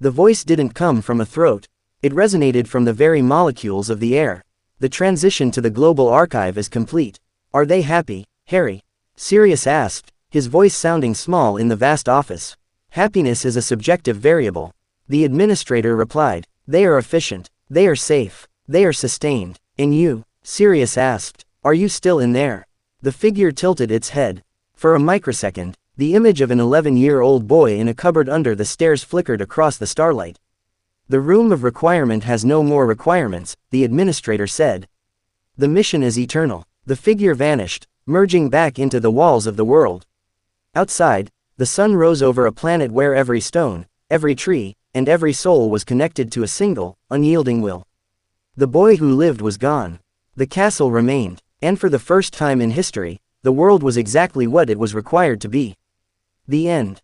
The voice didn't come from a throat. It resonated from the very molecules of the air. The transition to the global archive is complete. Are they happy, Harry? Sirius asked, his voice sounding small in the vast office. Happiness is a subjective variable. The administrator replied. They are efficient. They are safe. They are sustained. And you? Sirius asked. Are you still in there? The figure tilted its head. For a microsecond, the image of an 11-year-old boy in a cupboard under the stairs flickered across the starlight. The room of requirement has no more requirements, the administrator said. The mission is eternal. The figure vanished, merging back into the walls of the world. Outside, the sun rose over a planet where every stone, every tree, and every soul was connected to a single, unyielding will. The boy who lived was gone. The castle remained, and for the first time in history, the world was exactly what it was required to be. The end.